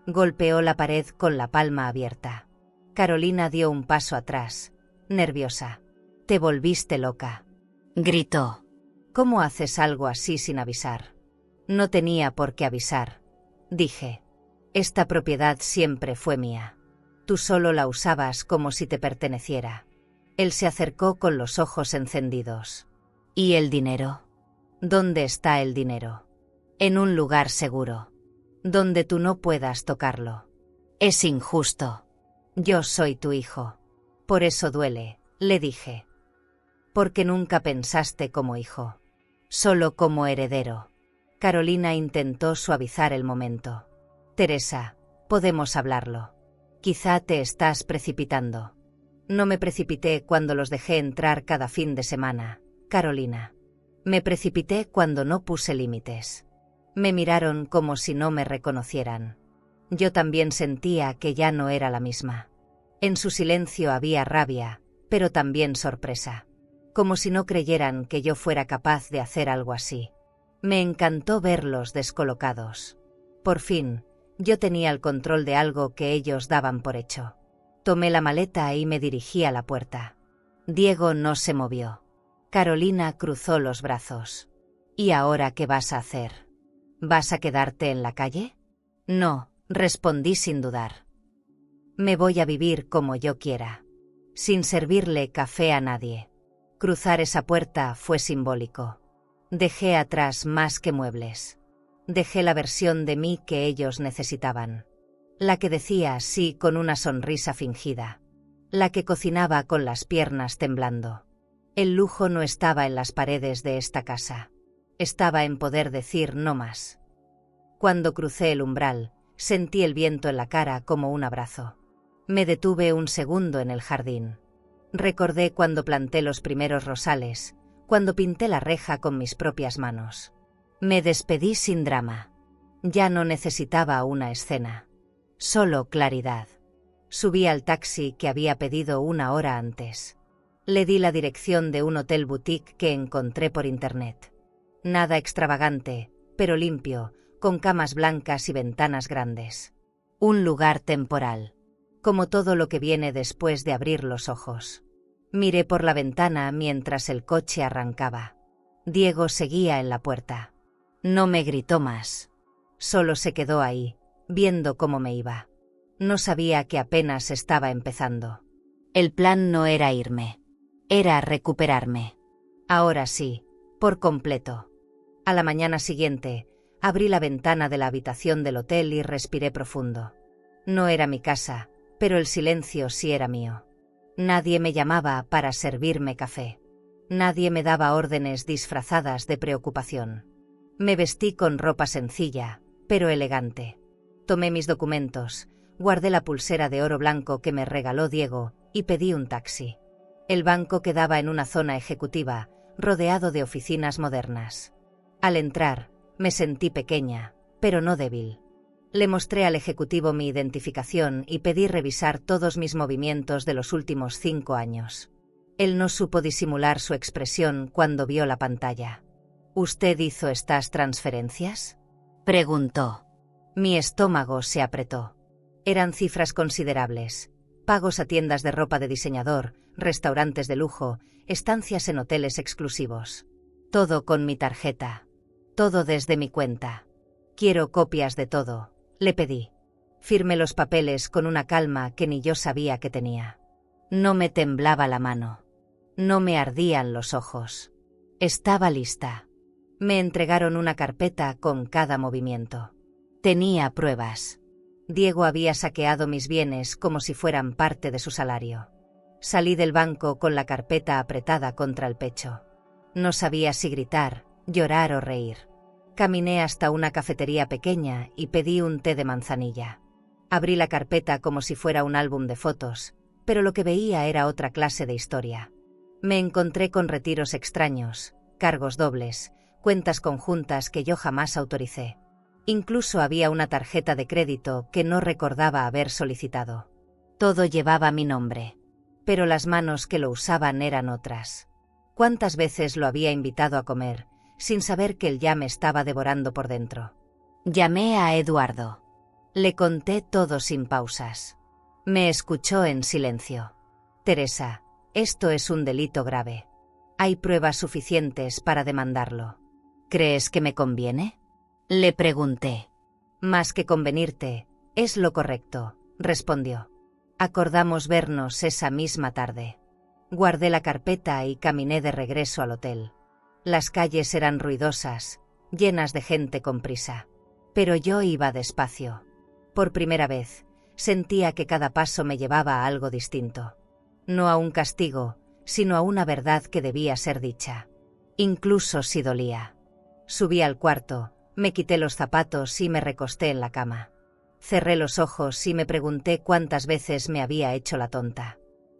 Golpeó la pared con la palma abierta. Carolina dio un paso atrás, nerviosa. «Te volviste loca», gritó. «¿Cómo haces algo así sin avisar?». «No tenía por qué avisar», dije. «Esta propiedad siempre fue mía. Tú solo la usabas como si te perteneciera». Él se acercó con los ojos encendidos. «¿Y el dinero?». «¿Dónde está el dinero?». «En un lugar seguro. Donde tú no puedas tocarlo. Es injusto. Yo soy tu hijo. Por eso duele», le dije. «Porque nunca pensaste como hijo. Solo como heredero». Carolina intentó suavizar el momento. «Teresa, podemos hablarlo. Quizá te estás precipitando». «No me precipité cuando los dejé entrar cada fin de semana, Carolina. Me precipité cuando no puse límites. Me miraron como si no me reconocieran. Yo también sentía que ya no era la misma. En su silencio había rabia, pero también sorpresa. Como si no creyeran que yo fuera capaz de hacer algo así. Me encantó verlos descolocados. Por fin, yo tenía el control de algo que ellos daban por hecho. Tomé la maleta y me dirigí a la puerta. Diego no se movió. Carolina cruzó los brazos. «¿Y ahora qué vas a hacer? ¿Vas a quedarte en la calle?». «No», respondí sin dudar. «Me voy a vivir como yo quiera, sin servirle café a nadie». Cruzar esa puerta fue simbólico. Dejé atrás más que muebles. Dejé la versión de mí que ellos necesitaban. La que decía sí con una sonrisa fingida. La que cocinaba con las piernas temblando. El lujo no estaba en las paredes de esta casa. Estaba en poder decir no más. Cuando crucé el umbral, sentí el viento en la cara como un abrazo. Me detuve un segundo en el jardín. Recordé cuando planté los primeros rosales, cuando pinté la reja con mis propias manos. Me despedí sin drama. Ya no necesitaba una escena. Solo claridad. Subí al taxi que había pedido una hora antes. Le di la dirección de un hotel boutique que encontré por internet. Nada extravagante, pero limpio, con camas blancas y ventanas grandes. Un lugar temporal. Como todo lo que viene después de abrir los ojos. Miré por la ventana mientras el coche arrancaba. Diego seguía en la puerta. No me gritó más. Solo se quedó ahí, viendo cómo me iba. No sabía que apenas estaba empezando. El plan no era irme. Era recuperarme. Ahora sí, por completo. A la mañana siguiente, abrí la ventana de la habitación del hotel y respiré profundo. No era mi casa, pero el silencio sí era mío. Nadie me llamaba para servirme café. Nadie me daba órdenes disfrazadas de preocupación. Me vestí con ropa sencilla, pero elegante. Tomé mis documentos, guardé la pulsera de oro blanco que me regaló Diego y pedí un taxi. El banco quedaba en una zona ejecutiva, rodeado de oficinas modernas. Al entrar, me sentí pequeña, pero no débil. Le mostré al ejecutivo mi identificación y pedí revisar todos mis movimientos de los últimos 5 años. Él no supo disimular su expresión cuando vio la pantalla. ¿Usted hizo estas transferencias?, preguntó. Mi estómago se apretó. Eran cifras considerables, Pagos a tiendas de ropa de diseñador, restaurantes de lujo, estancias en hoteles exclusivos. Todo con mi tarjeta. Todo desde mi cuenta. Quiero copias de todo, le pedí. Firmé los papeles con una calma que ni yo sabía que tenía. No me temblaba la mano. No me ardían los ojos. Estaba lista. Me entregaron una carpeta con cada movimiento. Tenía pruebas. Diego había saqueado mis bienes como si fueran parte de su salario. Salí del banco con la carpeta apretada contra el pecho. No sabía si gritar, llorar o reír. Caminé hasta una cafetería pequeña y pedí un té de manzanilla. Abrí la carpeta como si fuera un álbum de fotos, pero lo que veía era otra clase de historia. Me encontré con retiros extraños, cargos dobles, cuentas conjuntas que yo jamás autoricé. Incluso había una tarjeta de crédito que no recordaba haber solicitado. Todo llevaba mi nombre, pero las manos que lo usaban eran otras. ¿Cuántas veces lo había invitado a comer, sin saber que él ya me estaba devorando por dentro? Llamé a Eduardo. Le conté todo sin pausas. Me escuchó en silencio. Teresa, esto es un delito grave. Hay pruebas suficientes para demandarlo. ¿Crees que me conviene? Le pregunté. Más que convenirte, es lo correcto, respondió. Acordamos vernos esa misma tarde. Guardé la carpeta y caminé de regreso al hotel. Las calles eran ruidosas, llenas de gente con prisa. Pero yo iba despacio. Por primera vez, sentía que cada paso me llevaba a algo distinto. No a un castigo, sino a una verdad que debía ser dicha. Incluso si dolía. Subí al cuarto, me quité los zapatos y me recosté en la cama. Cerré los ojos y me pregunté cuántas veces me había hecho la tonta.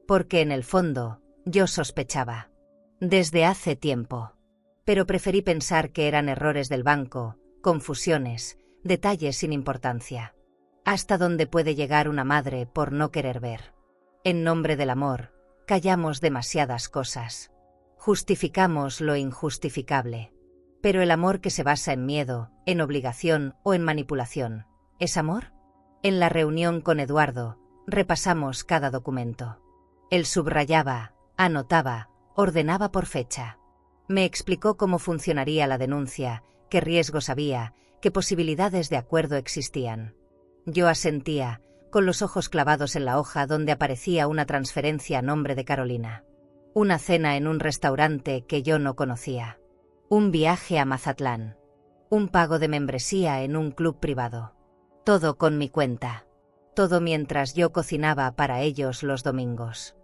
Porque en el fondo, yo sospechaba. Desde hace tiempo. Pero preferí pensar que eran errores del banco, confusiones, detalles sin importancia. Hasta dónde puede llegar una madre por no querer ver. En nombre del amor, callamos demasiadas cosas. Justificamos lo injustificable. Pero el amor que se basa en miedo, en obligación o en manipulación, ¿es amor? En la reunión con Eduardo, repasamos cada documento. Él subrayaba, anotaba, ordenaba por fecha. Me explicó cómo funcionaría la denuncia, qué riesgos había, qué posibilidades de acuerdo existían. Yo asentía, con los ojos clavados en la hoja donde aparecía una transferencia a nombre de Carolina. Una cena en un restaurante que yo no conocía. Un viaje a Mazatlán. Un pago de membresía en un club privado. Todo con mi cuenta. Todo mientras yo cocinaba para ellos los domingos.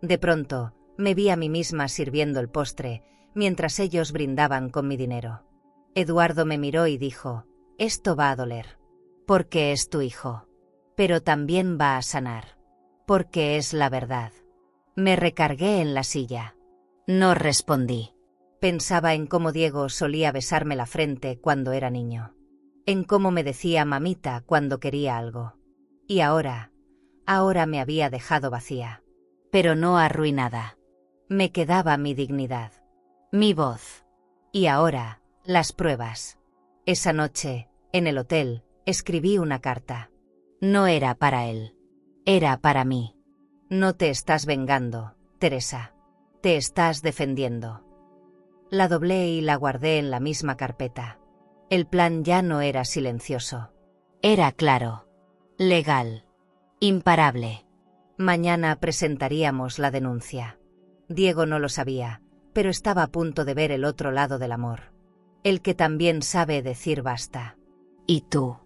De pronto, me vi a mí misma sirviendo el postre, mientras ellos brindaban con mi dinero. Eduardo me miró y dijo, «Esto va a doler. Porque es tu hijo. Pero también va a sanar. Porque es la verdad». Me recargué en la silla. No respondí. Pensaba en cómo Diego solía besarme la frente cuando era niño. En cómo me decía mamita cuando quería algo. Y ahora me había dejado vacía. Pero no arruinada. Me quedaba mi dignidad. Mi voz. Y ahora, las pruebas. Esa noche, en el hotel, escribí una carta. No era para él. Era para mí. No te estás vengando, Teresa. Te estás defendiendo. La doblé y la guardé en la misma carpeta. El plan ya no era silencioso. Era claro. Legal. Imparable. Mañana presentaríamos la denuncia. Diego no lo sabía, pero estaba a punto de ver el otro lado del amor. El que también sabe decir basta. ¿Y tú?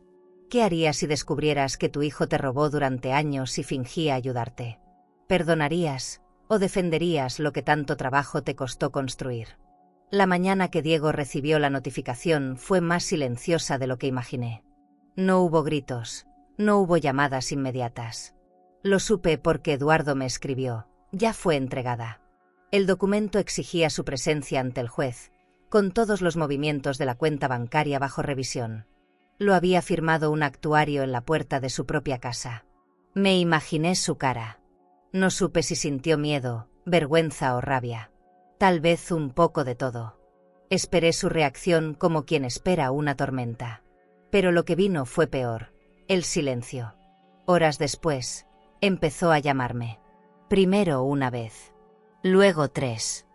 ¿Qué harías si descubrieras que tu hijo te robó durante años y fingía ayudarte? ¿Perdonarías o defenderías lo que tanto trabajo te costó construir? La mañana que Diego recibió la notificación fue más silenciosa de lo que imaginé. No hubo gritos, no hubo llamadas inmediatas. Lo supe porque Eduardo me escribió, ya fue entregada. El documento exigía su presencia ante el juez, con todos los movimientos de la cuenta bancaria bajo revisión. Lo había firmado un actuario en la puerta de su propia casa. Me imaginé su cara. No supe si sintió miedo, vergüenza o rabia. Tal vez un poco de todo. Esperé su reacción como quien espera una tormenta. Pero lo que vino fue peor, el silencio. Horas después, Empezó a llamarme. Primero una vez. Luego 3.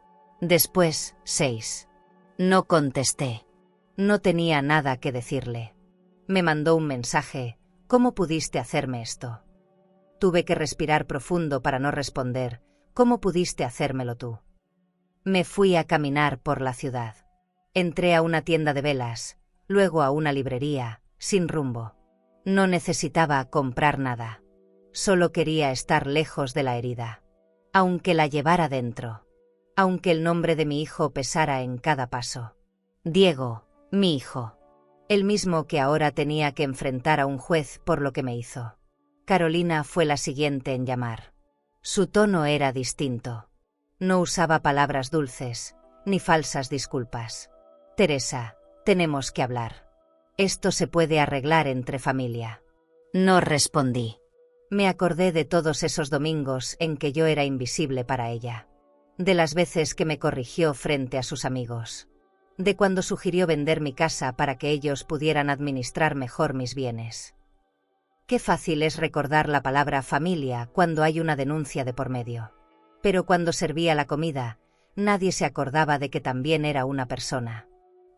Después 6. No contesté. No tenía nada que decirle. Me mandó un mensaje. ¿Cómo pudiste hacerme esto? Tuve que respirar profundo para no responder. ¿Cómo pudiste hacérmelo tú? Me fui a caminar por la ciudad. Entré a una tienda de velas, luego a una librería, sin rumbo. No necesitaba comprar nada. Solo quería estar lejos de la herida. Aunque la llevara dentro. Aunque el nombre de mi hijo pesara en cada paso. Diego, mi hijo. El mismo que ahora tenía que enfrentar a un juez por lo que me hizo. Carolina fue la siguiente en llamar. Su tono era distinto. No usaba palabras dulces, ni falsas disculpas. Teresa, tenemos que hablar. Esto se puede arreglar entre familia. No respondí. Me acordé de todos esos domingos en que yo era invisible para ella. De las veces que me corrigió frente a sus amigos. De cuando sugirió vender mi casa para que ellos pudieran administrar mejor mis bienes. Qué fácil es recordar la palabra familia cuando hay una denuncia de por medio. Pero cuando servía la comida, nadie se acordaba de que también era una persona.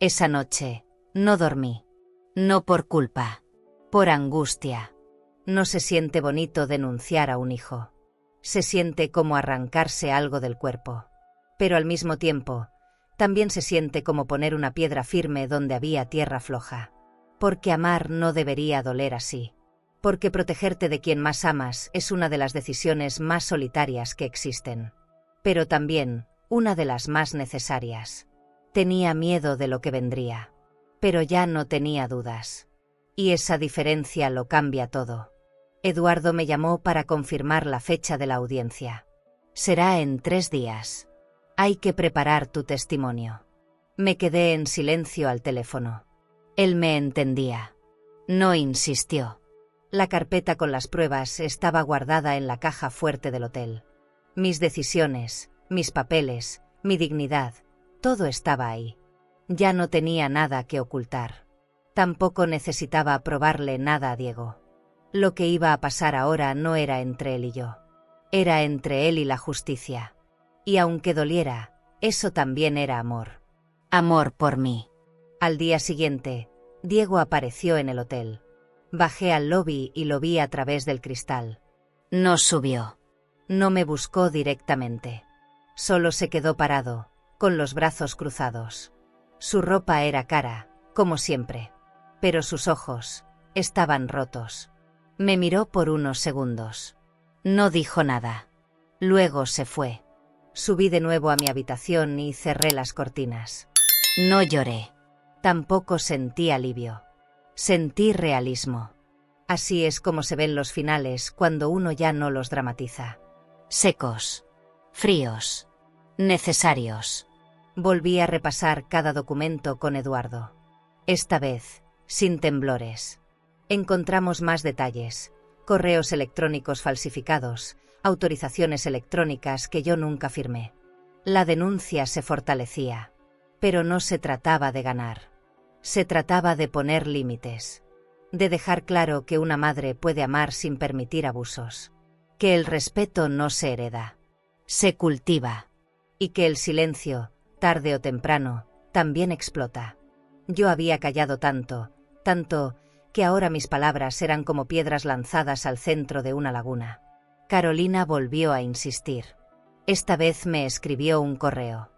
Esa noche, no dormí. No por culpa. Por angustia. No se siente bonito denunciar a un hijo. Se siente como arrancarse algo del cuerpo. Pero al mismo tiempo, también se siente como poner una piedra firme donde había tierra floja. Porque amar no debería doler así. Porque protegerte de quien más amas es una de las decisiones más solitarias que existen. Pero también, una de las más necesarias. Tenía miedo de lo que vendría. Pero ya no tenía dudas. Y esa diferencia lo cambia todo. Eduardo me llamó para confirmar la fecha de la audiencia. Será en 3 días. Hay que preparar tu testimonio. Me quedé en silencio al teléfono. Él me entendía. No insistió. La carpeta con las pruebas estaba guardada en la caja fuerte del hotel. Mis decisiones, mis papeles, mi dignidad, todo estaba ahí. Ya no tenía nada que ocultar. Tampoco necesitaba probarle nada a Diego. Lo que iba a pasar ahora no era entre él y yo. Era entre él y la justicia. Y aunque doliera, eso también era amor. Amor por mí. Al día siguiente, Diego apareció en el hotel. Bajé al lobby y lo vi a través del cristal. No subió. No me buscó directamente. Solo se quedó parado, con los brazos cruzados. Su ropa era cara, como siempre. Pero sus ojos estaban rotos. Me miró por unos segundos. No dijo nada. Luego se fue. Subí de nuevo a mi habitación y cerré las cortinas. No lloré. Tampoco sentí alivio. Sentí realismo. Así es como se ven los finales cuando uno ya no los dramatiza. Secos. Fríos. Necesarios. Volví a repasar cada documento con Eduardo. Esta vez, sin temblores. Encontramos más detalles. Correos electrónicos falsificados, autorizaciones electrónicas que yo nunca firmé. La denuncia se fortalecía. Pero no se trataba de ganar. Se trataba de poner límites. De dejar claro que una madre puede amar sin permitir abusos. Que el respeto no se hereda. Se cultiva. Y que el silencio, tarde o temprano, también explota. Yo había callado tanto, que ahora mis palabras eran como piedras lanzadas al centro de una laguna. Carolina volvió a insistir. Esta vez me escribió un correo.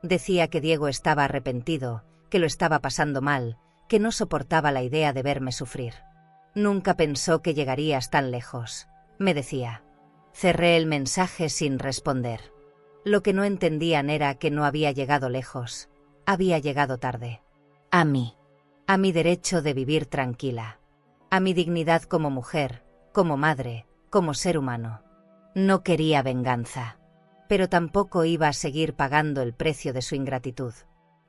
Decía que Diego estaba arrepentido, que lo estaba pasando mal, que no soportaba la idea de verme sufrir. Nunca pensó que llegarías tan lejos, me decía. Cerré el mensaje sin responder. Lo que no entendían era que no había llegado lejos, había llegado tarde. A mí. A mi derecho de vivir tranquila. A mi dignidad como mujer, como madre, como ser humano. No quería venganza. Pero tampoco iba a seguir pagando el precio de su ingratitud.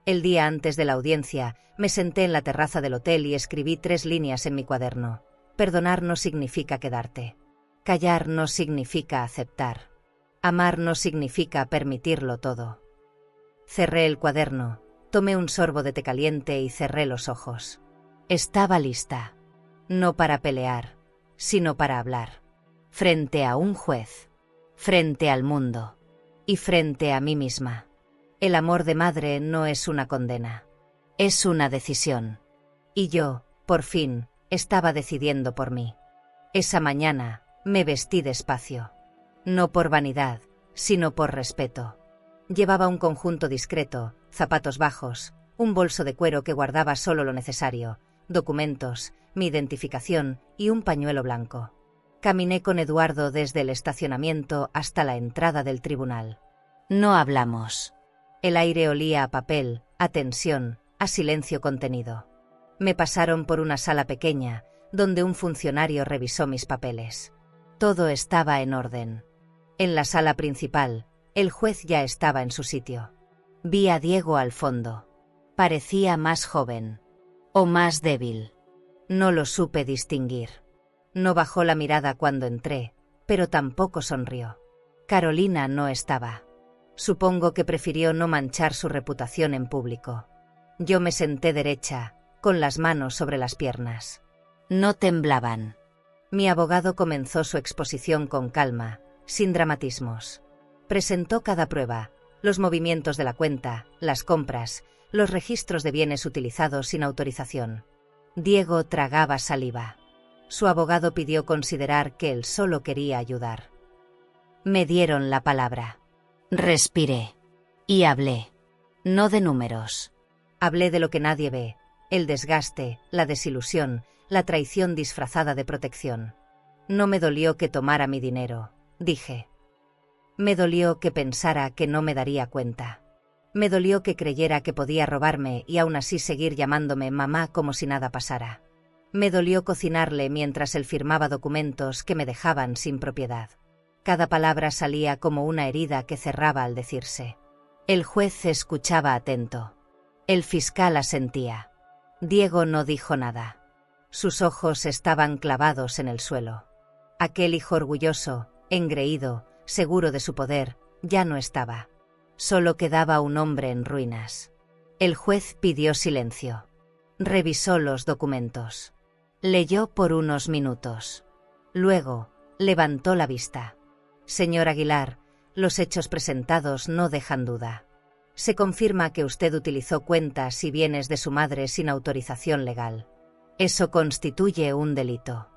El día antes de la audiencia, me senté en la terraza del hotel y escribí 3 líneas en mi cuaderno. Perdonar no significa quedarte. Callar no significa aceptar. Amar no significa permitirlo todo. Cerré el cuaderno, tomé un sorbo de té caliente y cerré los ojos. Estaba lista. No para pelear, sino para hablar. frente a un juez, frente al mundo y frente a mí misma. El amor de madre no es una condena, es una decisión. Y yo, por fin, estaba decidiendo por mí. Esa mañana, me vestí despacio. No por vanidad, sino por respeto. Llevaba un conjunto discreto, zapatos bajos, un bolso de cuero que guardaba solo lo necesario, documentos, mi identificación y un pañuelo blanco. Caminé con Eduardo desde el estacionamiento hasta la entrada del tribunal. No hablamos. El aire olía a papel, a tensión, a silencio contenido. Me pasaron por una sala pequeña, donde un funcionario revisó mis papeles. Todo estaba en orden. En la sala principal, el juez ya estaba en su sitio. Vi a Diego al fondo. Parecía más joven. O más débil. No lo supe distinguir. No bajó la mirada cuando entré, pero tampoco sonrió. Carolina no estaba. Supongo que prefirió no manchar su reputación en público. Yo me senté derecha, con las manos sobre las piernas. No temblaban. Mi abogado comenzó su exposición con calma, sin dramatismos. Presentó cada prueba, los movimientos de la cuenta, las compras, los registros de bienes utilizados sin autorización. Diego tragaba saliva. Su abogado pidió considerar que él solo quería ayudar. Me dieron la palabra. Respiré. Y hablé. No de números. Hablé de lo que nadie ve, el desgaste, la desilusión, la traición disfrazada de protección. No me dolió que tomara mi dinero, dije. Me dolió que pensara que no me daría cuenta. Me dolió que creyera que podía robarme y aún así seguir llamándome mamá como si nada pasara. Me dolió cocinarle mientras él firmaba documentos que me dejaban sin propiedad. Cada palabra salía como una herida que cerraba al decirse. El juez escuchaba atento. El fiscal asentía. Diego no dijo nada. Sus ojos estaban clavados en el suelo. Aquel hijo orgulloso, engreído, seguro de su poder, ya no estaba. Solo quedaba un hombre en ruinas. El juez pidió silencio. Revisó los documentos. Leyó por unos minutos. Luego, levantó la vista. Señor Aguilar, los hechos presentados no dejan duda. Se confirma que usted utilizó cuentas y bienes de su madre sin autorización legal. Eso constituye un delito,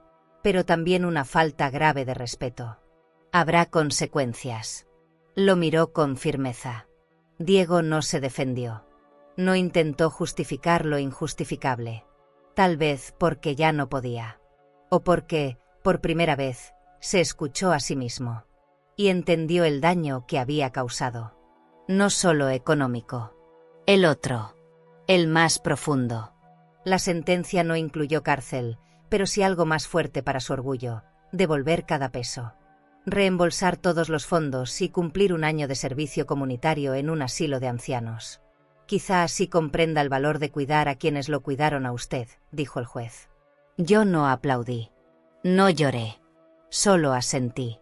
pero también una falta grave de respeto. Habrá consecuencias. Lo miró con firmeza. Diego no se defendió. No intentó justificar lo injustificable. Tal vez porque ya no podía. O porque, por primera vez, se escuchó a sí mismo. Y entendió el daño que había causado. No solo económico. El otro. El más profundo. La sentencia no incluyó cárcel, pero sí algo más fuerte para su orgullo: devolver cada peso. Reembolsar todos los fondos y cumplir un año de servicio comunitario en un asilo de ancianos. Quizá así comprenda el valor de cuidar a quienes lo cuidaron a usted, dijo el juez. Yo no aplaudí. No lloré. Solo asentí.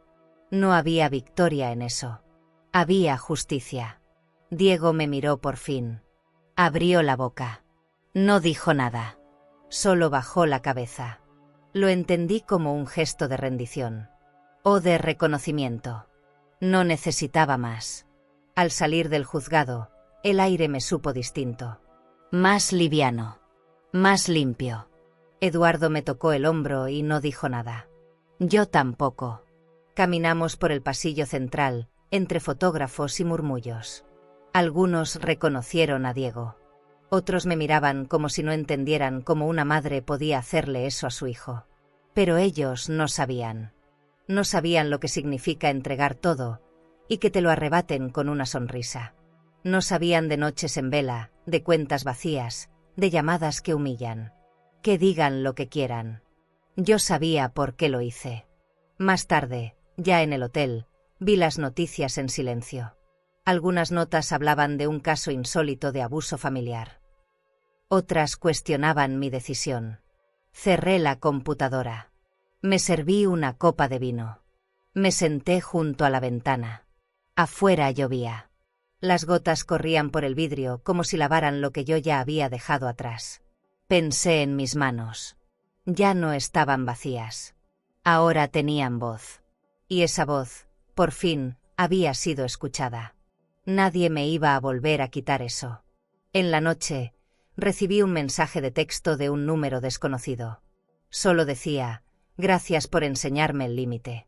No había victoria en eso. Había justicia. Diego me miró por fin. Abrió la boca. No dijo nada. Solo bajó la cabeza. Lo entendí como un gesto de rendición. O de reconocimiento. No necesitaba más. Al salir del juzgado, el aire me supo distinto. Más liviano. Más limpio. Eduardo me tocó el hombro y no dijo nada. Yo tampoco. Caminamos por el pasillo central, entre fotógrafos y murmullos. Algunos reconocieron a Diego. Otros me miraban como si no entendieran cómo una madre podía hacerle eso a su hijo. Pero ellos no sabían. No sabían lo que significa entregar todo, y que te lo arrebaten con una sonrisa. No sabían de noches en vela, de cuentas vacías, de llamadas que humillan. Que digan lo que quieran. Yo sabía por qué lo hice. Más tarde, ya en el hotel, vi las noticias en silencio. Algunas notas hablaban de un caso insólito de abuso familiar. Otras cuestionaban mi decisión. Cerré la computadora. Me serví una copa de vino. Me senté junto a la ventana. Afuera llovía. Las gotas corrían por el vidrio como si lavaran lo que yo ya había dejado atrás. Pensé en mis manos. Ya no estaban vacías. Ahora tenían voz. Y esa voz, por fin, había sido escuchada. Nadie me iba a volver a quitar eso. En la noche, recibí un mensaje de texto de un número desconocido. Solo decía: gracias por enseñarme el límite.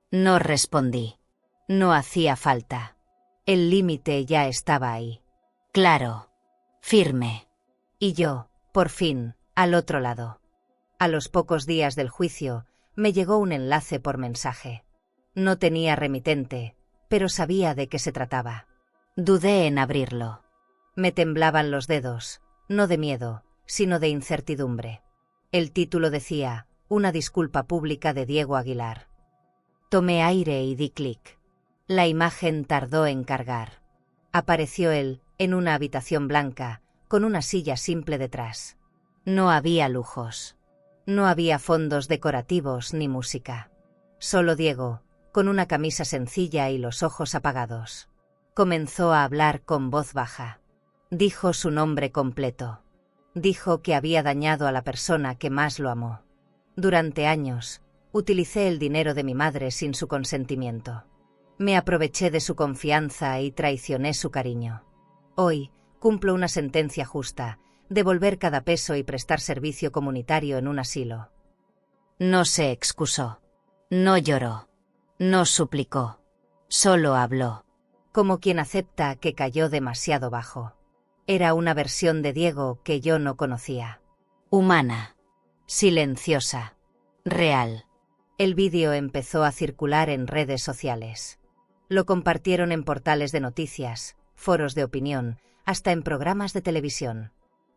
No respondí. No hacía falta. El límite ya estaba ahí. Claro. Firme. Y yo, por fin, al otro lado. A los pocos días del juicio, me llegó un enlace por mensaje. No tenía remitente, pero sabía de qué se trataba. Dudé en abrirlo. Me temblaban los dedos, no de miedo, sino de incertidumbre. El título decía: una disculpa pública de Diego Aguilar. Tomé aire y di clic. La imagen tardó en cargar. Apareció él, en una habitación blanca, con una silla simple detrás. No había lujos. No había fondos decorativos ni música. Solo Diego, con una camisa sencilla y los ojos apagados. Comenzó a hablar con voz baja. Dijo su nombre completo. Dijo que había dañado a la persona que más lo amó. Durante años, utilicé el dinero de mi madre sin su consentimiento. Me aproveché de su confianza y traicioné su cariño. Hoy, cumplo una sentencia justa: devolver cada peso y prestar servicio comunitario en un asilo. No se excusó. No lloró. No suplicó. Solo habló. Como quien acepta que cayó demasiado bajo. Era una versión de Diego que yo no conocía. Humana. Silenciosa. Real. El vídeo empezó a circular en redes sociales. Lo compartieron en portales de noticias, foros de opinión, hasta en programas de televisión.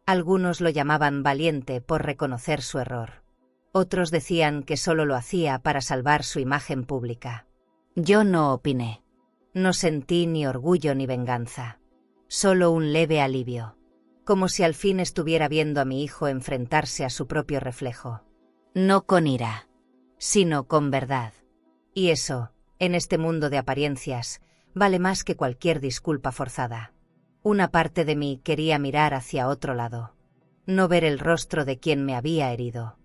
Algunos lo llamaban valiente por reconocer su error. Otros decían que solo lo hacía para salvar su imagen pública. Yo no opiné. No sentí ni orgullo ni venganza. Solo un leve alivio. Como si al fin estuviera viendo a mi hijo enfrentarse a su propio reflejo. No con ira, sino con verdad. Y eso, en este mundo de apariencias, vale más que cualquier disculpa forzada. Una parte de mí quería mirar hacia otro lado. No ver el rostro de quien me había herido.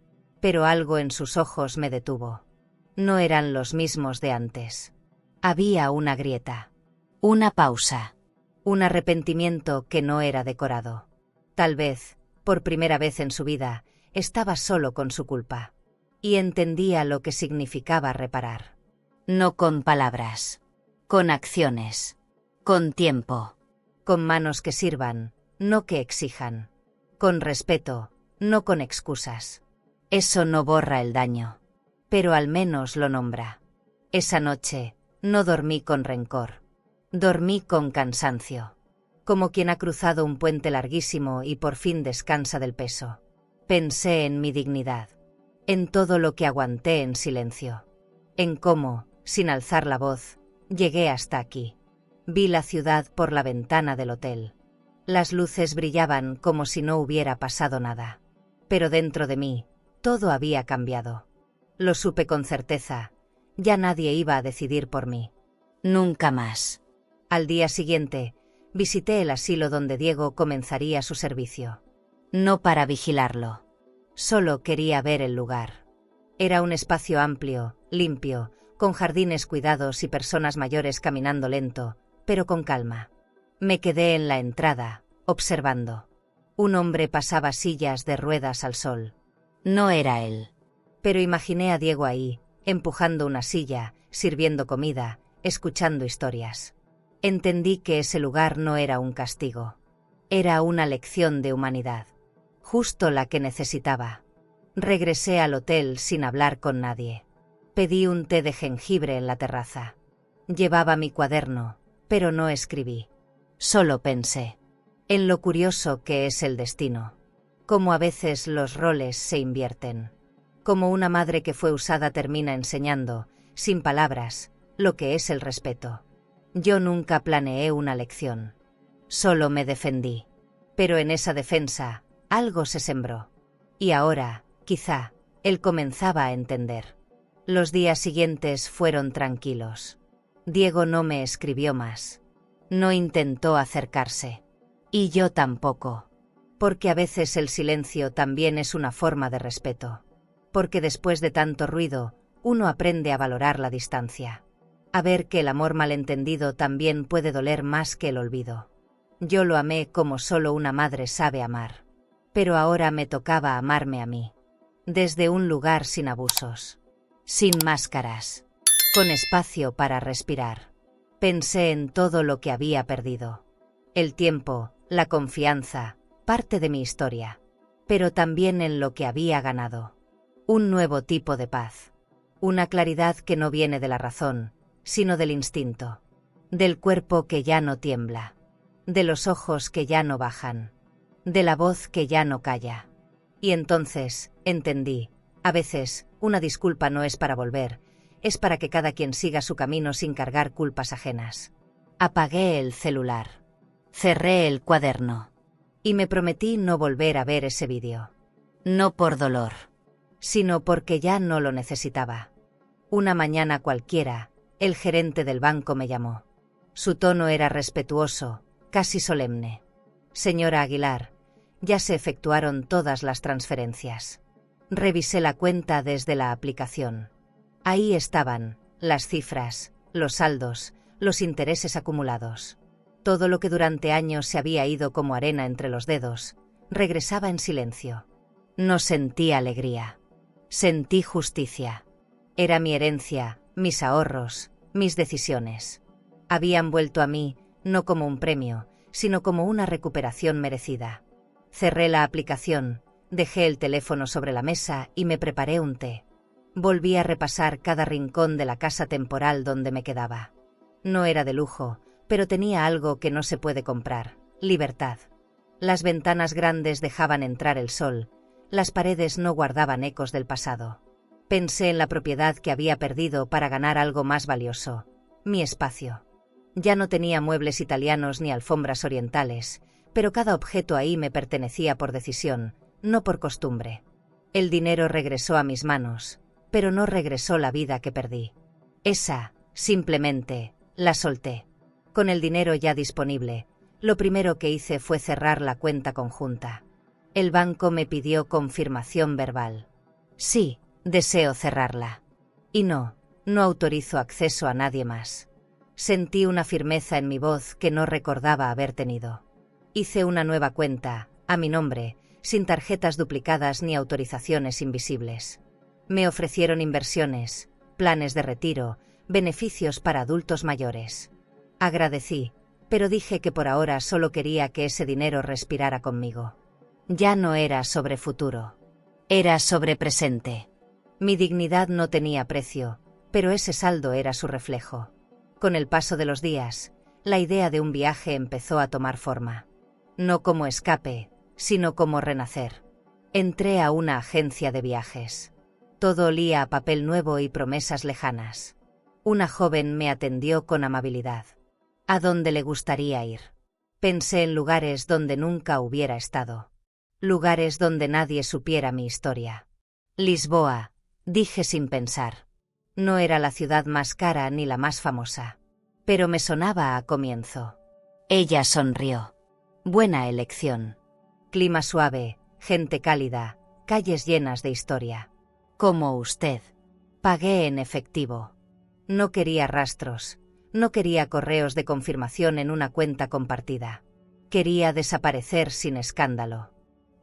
Pero algo en sus ojos me detuvo. No eran los mismos de antes. Había una grieta. Una pausa. Un arrepentimiento que no era decorado. Tal vez, por primera vez en su vida, estaba solo con su culpa. Y entendía lo que significaba reparar. No con palabras. Con acciones. Con tiempo. Con manos que sirvan, no que exijan. Con respeto, no con excusas. Eso no borra el daño. Pero al menos lo nombra. Esa noche, no dormí con rencor. Dormí con cansancio. Como quien ha cruzado un puente larguísimo y por fin descansa del peso. Pensé en mi dignidad. En todo lo que aguanté en silencio. En cómo, sin alzar la voz, llegué hasta aquí. Vi la ciudad por la ventana del hotel. Las luces brillaban como si no hubiera pasado nada. Pero dentro de mí, todo había cambiado. Lo supe con certeza. Ya nadie iba a decidir por mí. Nunca más. Al día siguiente, visité el asilo donde Diego comenzaría su servicio. No para vigilarlo. Solo quería ver el lugar. Era un espacio amplio, limpio, con jardines cuidados y personas mayores caminando lento, pero con calma. Me quedé en la entrada, observando. Un hombre pasaba sillas de ruedas al sol. No era él. Pero imaginé a Diego ahí, empujando una silla, sirviendo comida, escuchando historias. Entendí que ese lugar no era un castigo. Era una lección de humanidad. Justo la que necesitaba. Regresé al hotel sin hablar con nadie. Pedí un té de jengibre en la terraza. Llevaba mi cuaderno, pero no escribí. Solo pensé en lo curioso que es el destino. Cómo a veces los roles se invierten. Cómo una madre que fue usada termina enseñando, sin palabras, lo que es el respeto. Yo nunca planeé una lección. Solo me defendí. Pero en esa defensa, algo se sembró. Y ahora, quizá, él comenzaba a entender. Los días siguientes fueron tranquilos. Diego no me escribió más. No intentó acercarse. Y yo tampoco. Porque a veces el silencio también es una forma de respeto. Porque después de tanto ruido, uno aprende a valorar la distancia. A ver que el amor malentendido también puede doler más que el olvido. Yo lo amé como solo una madre sabe amar. Pero ahora me tocaba amarme a mí. Desde un lugar sin abusos. Sin máscaras. Con espacio para respirar. Pensé en todo lo que había perdido. El tiempo, la confianza, parte de mi historia. Pero también en lo que había ganado. Un nuevo tipo de paz. Una claridad que no viene de la razón, sino del instinto. Del cuerpo que ya no tiembla. De los ojos que ya no bajan. De la voz que ya no calla. Y entonces, entendí, a veces, una disculpa no es para volver, es para que cada quien siga su camino sin cargar culpas ajenas. Apagué el celular. Cerré el cuaderno. Y me prometí no volver a ver ese vídeo. No por dolor, sino porque ya no lo necesitaba. Una mañana cualquiera, el gerente del banco me llamó. Su tono era respetuoso, casi solemne. Señora Aguilar, ya se efectuaron todas las transferencias. Revisé la cuenta desde la aplicación. Ahí estaban, las cifras, los saldos, los intereses acumulados. Todo lo que durante años se había ido como arena entre los dedos, regresaba en silencio. No sentí alegría. Sentí justicia. Era mi herencia, mis ahorros, mis decisiones. Habían vuelto a mí, no como un premio, sino como una recuperación merecida. Cerré la aplicación, dejé el teléfono sobre la mesa y me preparé un té. Volví a repasar cada rincón de la casa temporal donde me quedaba. No era de lujo, pero tenía algo que no se puede comprar: libertad. Las ventanas grandes dejaban entrar el sol, las paredes no guardaban ecos del pasado. Pensé en la propiedad que había perdido para ganar algo más valioso: mi espacio. Ya no tenía muebles italianos ni alfombras orientales, pero cada objeto ahí me pertenecía por decisión, no por costumbre. El dinero regresó a mis manos, pero no regresó la vida que perdí. Esa, simplemente, la solté. Con el dinero ya disponible, lo primero que hice fue cerrar la cuenta conjunta. El banco me pidió confirmación verbal. Sí, deseo cerrarla. Y no autorizo acceso a nadie más. Sentí una firmeza en mi voz que no recordaba haber tenido. Hice una nueva cuenta, a mi nombre, sin tarjetas duplicadas ni autorizaciones invisibles. Me ofrecieron inversiones, planes de retiro, beneficios para adultos mayores. Agradecí, pero dije que por ahora solo quería que ese dinero respirara conmigo. Ya no era sobre futuro. Era sobre presente. Mi dignidad no tenía precio, pero ese saldo era su reflejo. Con el paso de los días, la idea de un viaje empezó a tomar forma. No como escape, sino como renacer. Entré a una agencia de viajes. Todo olía a papel nuevo y promesas lejanas. Una joven me atendió con amabilidad. ¿A dónde le gustaría ir? Pensé en lugares donde nunca hubiera estado. Lugares donde nadie supiera mi historia. Lisboa, dije sin pensar. No era la ciudad más cara ni la más famosa. Pero me sonaba a comienzo. Ella sonrió. Buena elección. Clima suave, gente cálida, calles llenas de historia. Como usted. Pagué en efectivo. No quería rastros, no quería correos de confirmación en una cuenta compartida. Quería desaparecer sin escándalo.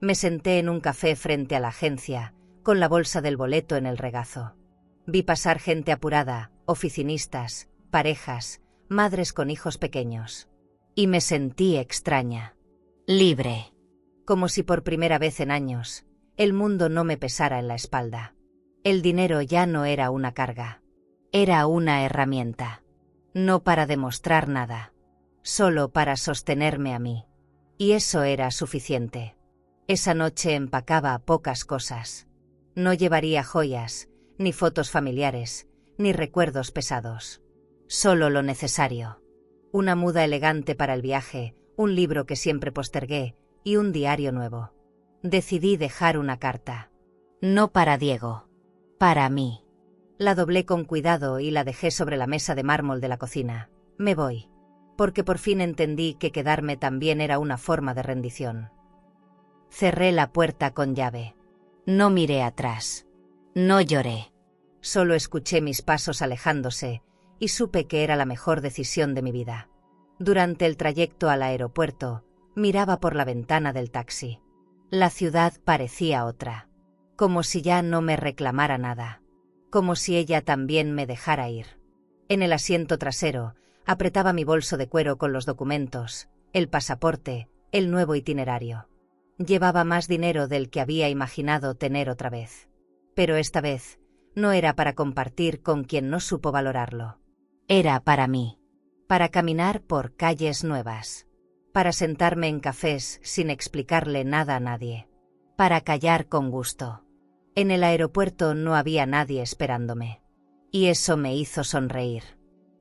Me senté en un café frente a la agencia, con la bolsa del boleto en el regazo. Vi pasar gente apurada, oficinistas, parejas, madres con hijos pequeños. Y me sentí extraña. Libre. Como si por primera vez en años, el mundo no me pesara en la espalda. El dinero ya no era una carga. Era una herramienta. No para demostrar nada. Solo para sostenerme a mí. Y eso era suficiente. Esa noche empacaba pocas cosas. No llevaría joyas, ni fotos familiares, ni recuerdos pesados. Solo lo necesario. Una muda elegante para el viaje, un libro que siempre postergué, y un diario nuevo. Decidí dejar una carta. No para Diego. Para mí. La doblé con cuidado y la dejé sobre la mesa de mármol de la cocina. Me voy. Porque por fin entendí que quedarme también era una forma de rendición. Cerré la puerta con llave. No miré atrás. No lloré. Solo escuché mis pasos alejándose y supe que era la mejor decisión de mi vida. Durante el trayecto al aeropuerto, miraba por la ventana del taxi. La ciudad parecía otra. Como si ya no me reclamara nada. Como si ella también me dejara ir. En el asiento trasero, apretaba mi bolso de cuero con los documentos, el pasaporte, el nuevo itinerario. Llevaba más dinero del que había imaginado tener otra vez. Pero esta vez, no era para compartir con quien no supo valorarlo. Era para mí. Para caminar por calles nuevas. Para sentarme en cafés sin explicarle nada a nadie. Para callar con gusto. En el aeropuerto no había nadie esperándome. Y eso me hizo sonreír.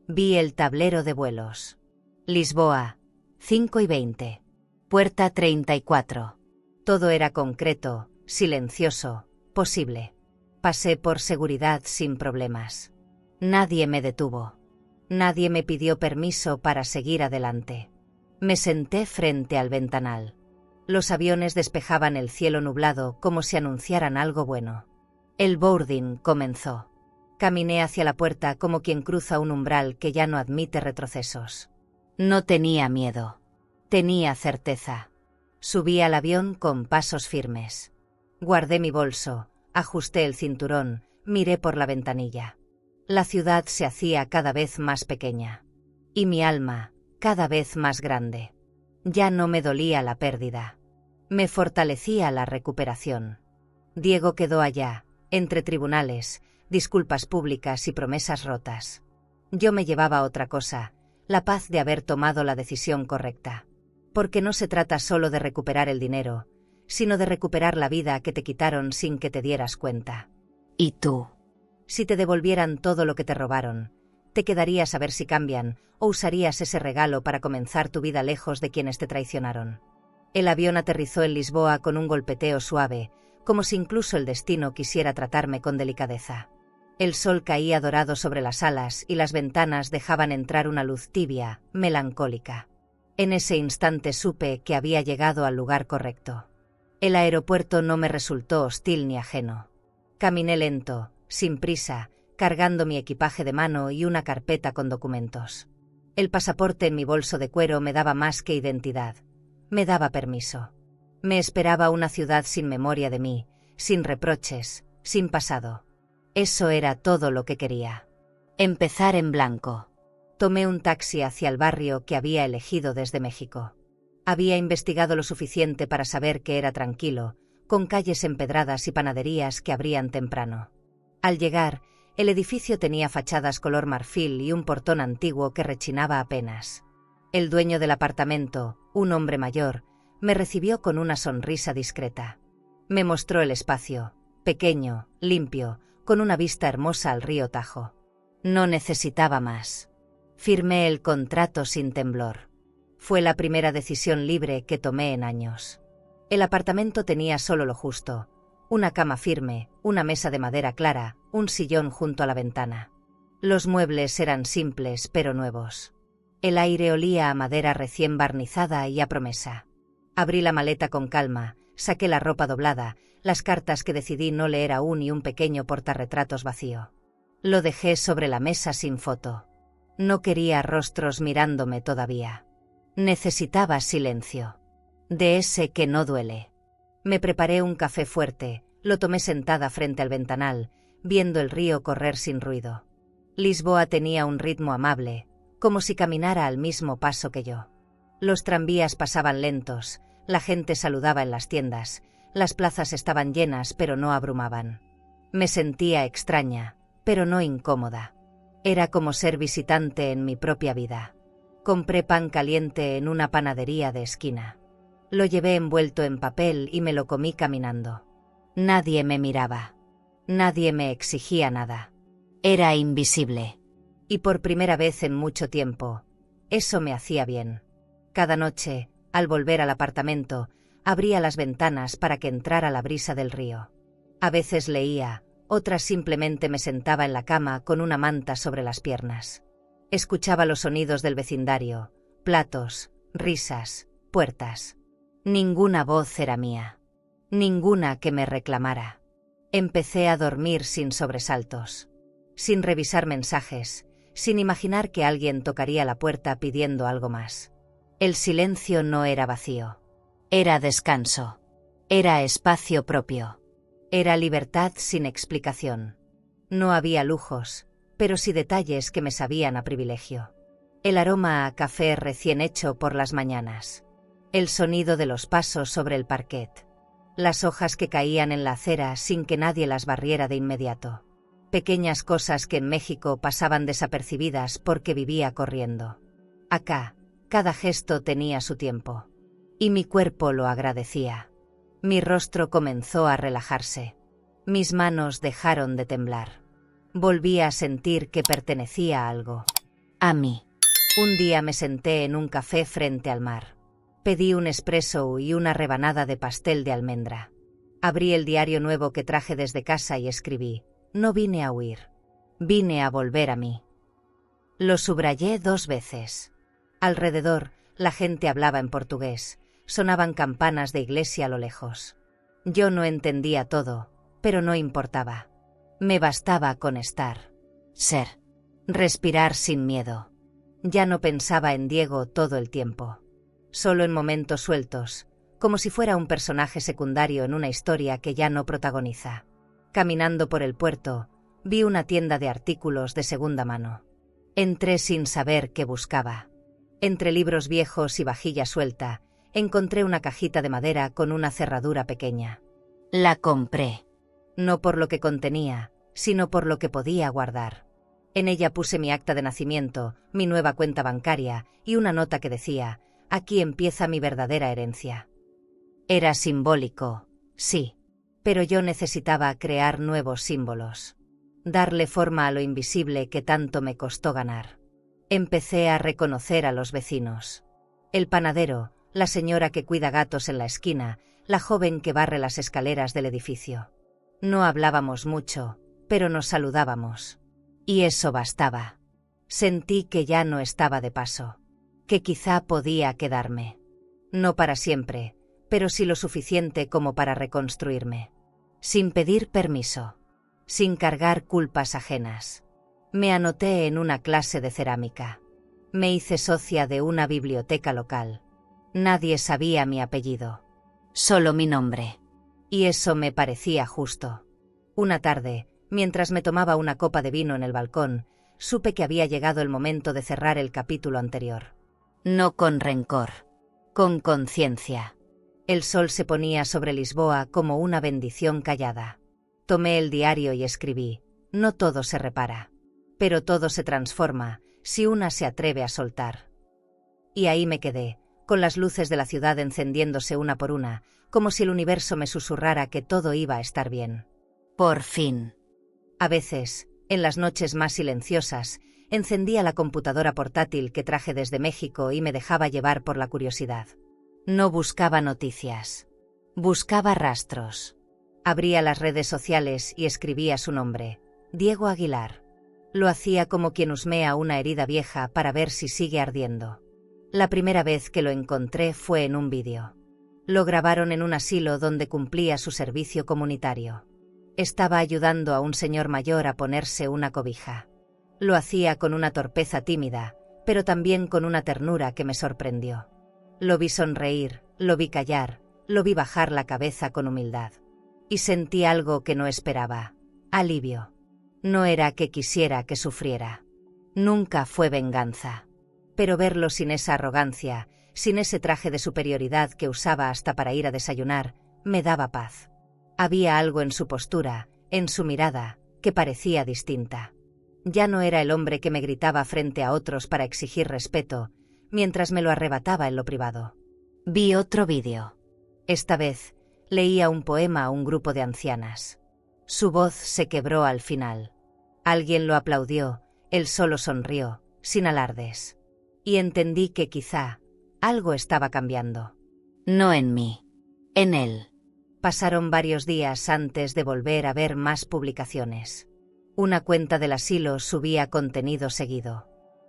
Vi el tablero de vuelos. Lisboa, 5:20. Puerta 34. Todo era concreto, silencioso, posible. Pasé por seguridad sin problemas. Nadie me detuvo. Nadie me pidió permiso para seguir adelante. Me senté frente al ventanal. Los aviones despejaban el cielo nublado como si anunciaran algo bueno. El boarding comenzó. Caminé hacia la puerta como quien cruza un umbral que ya no admite retrocesos. No tenía miedo. Tenía certeza. Subí al avión con pasos firmes. Guardé mi bolso, ajusté el cinturón, miré por la ventanilla. La ciudad se hacía cada vez más pequeña. Y mi alma, cada vez más grande. Ya no me dolía la pérdida. Me fortalecía la recuperación. Diego quedó allá, entre tribunales, disculpas públicas y promesas rotas. Yo me llevaba otra cosa, la paz de haber tomado la decisión correcta. Porque no se trata solo de recuperar el dinero, sino de recuperar la vida que te quitaron sin que te dieras cuenta. ¿Y tú? Si te devolvieran todo lo que te robaron, ¿te quedarías a ver si cambian o usarías ese regalo para comenzar tu vida lejos de quienes te traicionaron? El avión aterrizó en Lisboa con un golpeteo suave, como si incluso el destino quisiera tratarme con delicadeza. El sol caía dorado sobre las alas y las ventanas dejaban entrar una luz tibia, melancólica. En ese instante supe que había llegado al lugar correcto. El aeropuerto no me resultó hostil ni ajeno. Caminé lento, sin prisa, cargando mi equipaje de mano y una carpeta con documentos. El pasaporte en mi bolso de cuero me daba más que identidad. Me daba permiso. Me esperaba una ciudad sin memoria de mí, sin reproches, sin pasado. Eso era todo lo que quería. Empezar en blanco. Tomé un taxi hacia el barrio que había elegido desde México. Había investigado lo suficiente para saber que era tranquilo, con calles empedradas y panaderías que abrían temprano. Al llegar, el edificio tenía fachadas color marfil y un portón antiguo que rechinaba apenas. El dueño del apartamento, un hombre mayor, me recibió con una sonrisa discreta. Me mostró el espacio, pequeño, limpio, con una vista hermosa al río Tajo. No necesitaba más. Firmé el contrato sin temblor. Fue la primera decisión libre que tomé en años. El apartamento tenía solo lo justo: una cama firme, una mesa de madera clara, un sillón junto a la ventana. Los muebles eran simples pero nuevos. El aire olía a madera recién barnizada y a promesa. Abrí la maleta con calma, saqué la ropa doblada, las cartas que decidí no leer aún y un pequeño portarretratos vacío. Lo dejé sobre la mesa sin foto. No quería rostros mirándome todavía. Necesitaba silencio. De ese que no duele. Me preparé un café fuerte, lo tomé sentada frente al ventanal, viendo el río correr sin ruido. Lisboa tenía un ritmo amable, como si caminara al mismo paso que yo. Los tranvías pasaban lentos, la gente saludaba en las tiendas, las plazas estaban llenas pero no abrumaban. Me sentía extraña, pero no incómoda. Era como ser visitante en mi propia vida. Compré pan caliente en una panadería de esquina. Lo llevé envuelto en papel y me lo comí caminando. Nadie me miraba. Nadie me exigía nada. Era invisible. Y por primera vez en mucho tiempo, eso me hacía bien. Cada noche, al volver al apartamento, abría las ventanas para que entrara la brisa del río. A veces leía, otras simplemente me sentaba en la cama con una manta sobre las piernas. Escuchaba los sonidos del vecindario, platos, risas, puertas. Ninguna voz era mía. Ninguna que me reclamara. Empecé a dormir sin sobresaltos. sin revisar mensajes, sin imaginar que alguien tocaría la puerta pidiendo algo más. El silencio no era vacío. Era descanso. Era espacio propio. Era libertad sin explicación. No había lujos, pero sí detalles que me sabían a privilegio. El aroma a café recién hecho por las mañanas. El sonido de los pasos sobre el parquet. Las hojas que caían en la acera sin que nadie las barriera de inmediato. Pequeñas cosas que en México pasaban desapercibidas porque vivía corriendo. Acá, cada gesto tenía su tiempo. Y mi cuerpo lo agradecía. Mi rostro comenzó a relajarse. Mis manos dejaron de temblar. Volví a sentir que pertenecía a algo. A mí. Un día me senté en un café frente al mar. Pedí un espresso y una rebanada de pastel de almendra. Abrí el diario nuevo que traje desde casa y escribí: no vine a huir. Vine a volver a mí. Lo subrayé 2 veces. Alrededor, la gente hablaba en portugués. Sonaban campanas de iglesia a lo lejos. Yo no entendía todo, pero no importaba. Me bastaba con estar. Ser. Respirar sin miedo. Ya no pensaba en Diego todo el tiempo. Solo en momentos sueltos, como si fuera un personaje secundario en una historia que ya no protagoniza. Caminando por el puerto, vi una tienda de artículos de segunda mano. Entré sin saber qué buscaba. Entre libros viejos y vajilla suelta, encontré una cajita de madera con una cerradura pequeña. La compré. No por lo que contenía, sino por lo que podía guardar. En ella puse mi acta de nacimiento, mi nueva cuenta bancaria y una nota que decía: aquí empieza mi verdadera herencia. Era simbólico, sí, pero yo necesitaba crear nuevos símbolos. Darle forma a lo invisible que tanto me costó ganar. Empecé a reconocer a los vecinos. El panadero, la señora que cuida gatos en la esquina, la joven que barre las escaleras del edificio. No hablábamos mucho, pero nos saludábamos. Y eso bastaba. Sentí que ya no estaba de paso. Que quizá podía quedarme. No para siempre, pero sí lo suficiente como para reconstruirme. Sin pedir permiso. Sin cargar culpas ajenas. Me anoté en una clase de cerámica. Me hice socia de una biblioteca local. Nadie sabía mi apellido. Solo mi nombre. Y eso me parecía justo. Una tarde, mientras me tomaba una copa de vino en el balcón, supe que había llegado el momento de cerrar el capítulo anterior. No con rencor. Con conciencia. El sol se ponía sobre Lisboa como una bendición callada. Tomé el diario y escribí: no todo se repara. Pero todo se transforma, si una se atreve a soltar. Y ahí me quedé, con las luces de la ciudad encendiéndose una por una, como si el universo me susurrara que todo iba a estar bien. Por fin. A veces, en las noches más silenciosas, encendía la computadora portátil que traje desde México y me dejaba llevar por la curiosidad. No buscaba noticias. Buscaba rastros. Abría las redes sociales y escribía su nombre: Diego Aguilar. Lo hacía como quien husmea una herida vieja para ver si sigue ardiendo. La primera vez que lo encontré fue en un vídeo. Lo grabaron en un asilo donde cumplía su servicio comunitario. Estaba ayudando a un señor mayor a ponerse una cobija. Lo hacía con una torpeza tímida, pero también con una ternura que me sorprendió. Lo vi sonreír, lo vi callar, lo vi bajar la cabeza con humildad. Y sentí algo que no esperaba: alivio. No era que quisiera que sufriera. Nunca fue venganza. Pero verlo sin esa arrogancia, sin ese traje de superioridad que usaba hasta para ir a desayunar, me daba paz. Había algo en su postura, en su mirada, que parecía distinta. Ya no era el hombre que me gritaba frente a otros para exigir respeto, mientras me lo arrebataba en lo privado. Vi otro vídeo. Esta vez, leía un poema a un grupo de ancianas. Su voz se quebró al final. Alguien lo aplaudió, él solo sonrió, sin alardes. Y entendí que quizá algo estaba cambiando. No en mí, en él. Pasaron varios días antes de volver a ver más publicaciones. Una cuenta del asilo subía contenido seguido.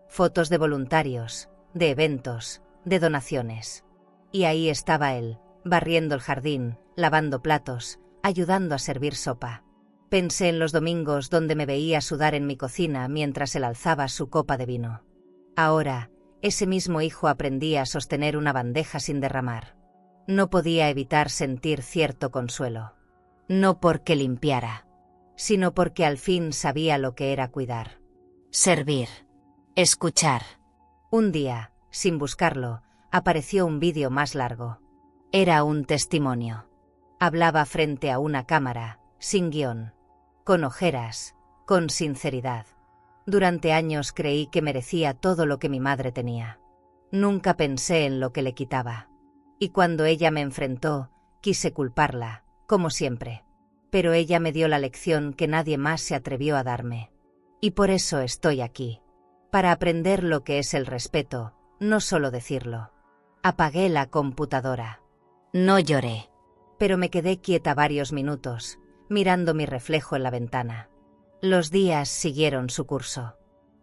Fotos de voluntarios, de eventos, de donaciones. Y ahí estaba él, barriendo el jardín, lavando platos, ayudando a servir sopa. Pensé en los domingos donde me veía sudar en mi cocina mientras él alzaba su copa de vino. Ahora, ese mismo hijo aprendía a sostener una bandeja sin derramar. No podía evitar sentir cierto consuelo. No porque limpiara, sino porque al fin sabía lo que era cuidar. Servir. Escuchar. Un día, sin buscarlo, apareció un vídeo más largo. Era un testimonio. Hablaba frente a una cámara, sin guión, con ojeras, con sinceridad. Durante años creí que merecía todo lo que mi madre tenía. Nunca pensé en lo que le quitaba. Y cuando ella me enfrentó, quise culparla, como siempre. Pero ella me dio la lección que nadie más se atrevió a darme. Y por eso estoy aquí. Para aprender lo que es el respeto, no solo decirlo. Apagué la computadora. No lloré. Pero me quedé quieta varios minutos, mirando mi reflejo en la ventana. Los días siguieron su curso.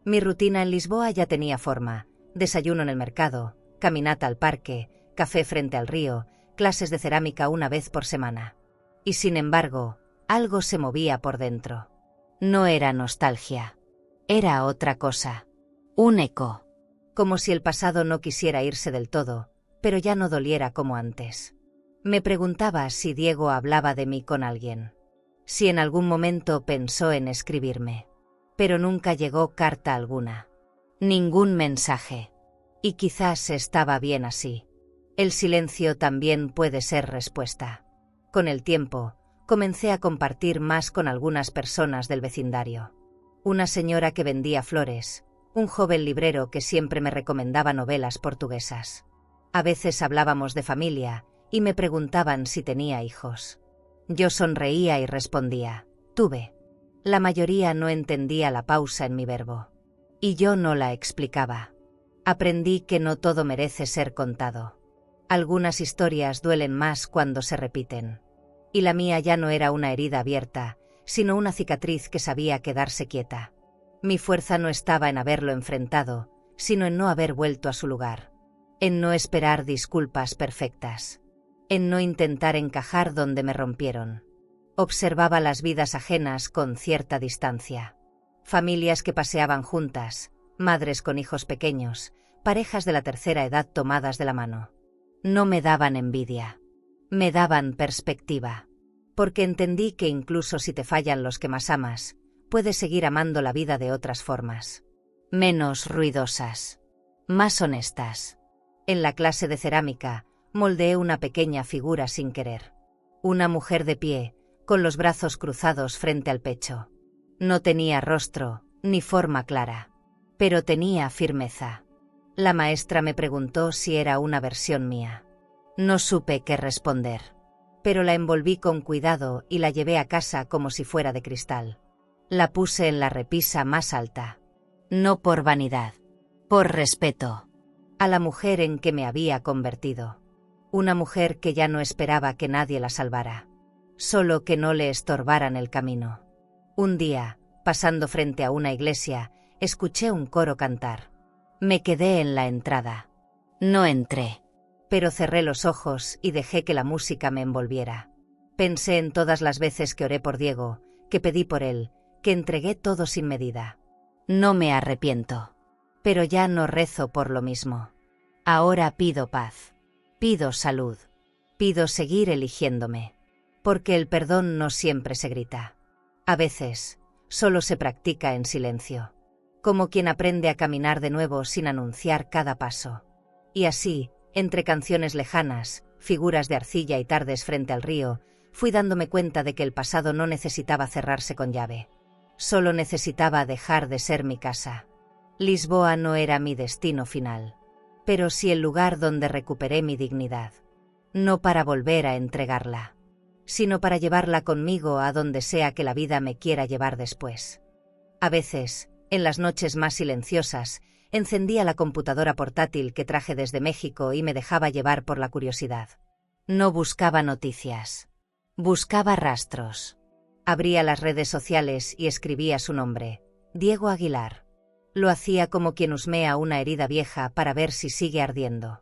Mi rutina en Lisboa ya tenía forma. Desayuno en el mercado, caminata al parque, café frente al río, clases de cerámica una vez por semana. Y sin embargo, algo se movía por dentro. No era nostalgia. Era otra cosa. Un eco. Como si el pasado no quisiera irse del todo, pero ya no doliera como antes. Me preguntaba si Diego hablaba de mí con alguien. Si en algún momento pensó en escribirme. Pero nunca llegó carta alguna. Ningún mensaje. Y quizás estaba bien así. El silencio también puede ser respuesta. Con el tiempo, comencé a compartir más con algunas personas del vecindario. Una señora que vendía flores, un joven librero que siempre me recomendaba novelas portuguesas. A veces hablábamos de familia y me preguntaban si tenía hijos. Yo sonreía y respondía, tuve. La mayoría no entendía la pausa en mi verbo. Y yo no la explicaba. Aprendí que no todo merece ser contado. Algunas historias duelen más cuando se repiten. Y la mía ya no era una herida abierta, sino una cicatriz que sabía quedarse quieta. Mi fuerza no estaba en haberlo enfrentado, sino en no haber vuelto a su lugar. En no esperar disculpas perfectas. En no intentar encajar donde me rompieron. Observaba las vidas ajenas con cierta distancia. Familias que paseaban juntas, madres con hijos pequeños, parejas de la tercera edad tomadas de la mano. No me daban envidia. Me daban perspectiva. Porque entendí que incluso si te fallan los que más amas, puedes seguir amando la vida de otras formas. Menos ruidosas. Más honestas. En la clase de cerámica, moldeé una pequeña figura sin querer. Una mujer de pie, con los brazos cruzados frente al pecho. No tenía rostro, ni forma clara. Pero tenía firmeza. La maestra me preguntó si era una versión mía. No supe qué responder. Pero la envolví con cuidado y la llevé a casa como si fuera de cristal. La puse en la repisa más alta. No por vanidad. Por respeto. A la mujer en que me había convertido. Una mujer que ya no esperaba que nadie la salvara. Solo que no le estorbaran el camino. Un día, pasando frente a una iglesia, escuché un coro cantar. Me quedé en la entrada. No entré. Pero cerré los ojos y dejé que la música me envolviera. Pensé en todas las veces que oré por Diego, que pedí por él, que entregué todo sin medida. No me arrepiento. Pero ya no rezo por lo mismo. Ahora pido paz. Pido salud. Pido seguir eligiéndome. Porque el perdón no siempre se grita. A veces, solo se practica en silencio. Como quien aprende a caminar de nuevo sin anunciar cada paso. Y así, entre canciones lejanas, figuras de arcilla y tardes frente al río, fui dándome cuenta de que el pasado no necesitaba cerrarse con llave. Solo necesitaba dejar de ser mi casa. Lisboa no era mi destino final. Pero sí el lugar donde recuperé mi dignidad. No para volver a entregarla, sino para llevarla conmigo a donde sea que la vida me quiera llevar después. A veces, en las noches más silenciosas, encendía la computadora portátil que traje desde México y me dejaba llevar por la curiosidad. No buscaba noticias. Buscaba rastros. Abría las redes sociales y escribía su nombre, Diego Aguilar. Lo hacía como quien husmea una herida vieja para ver si sigue ardiendo.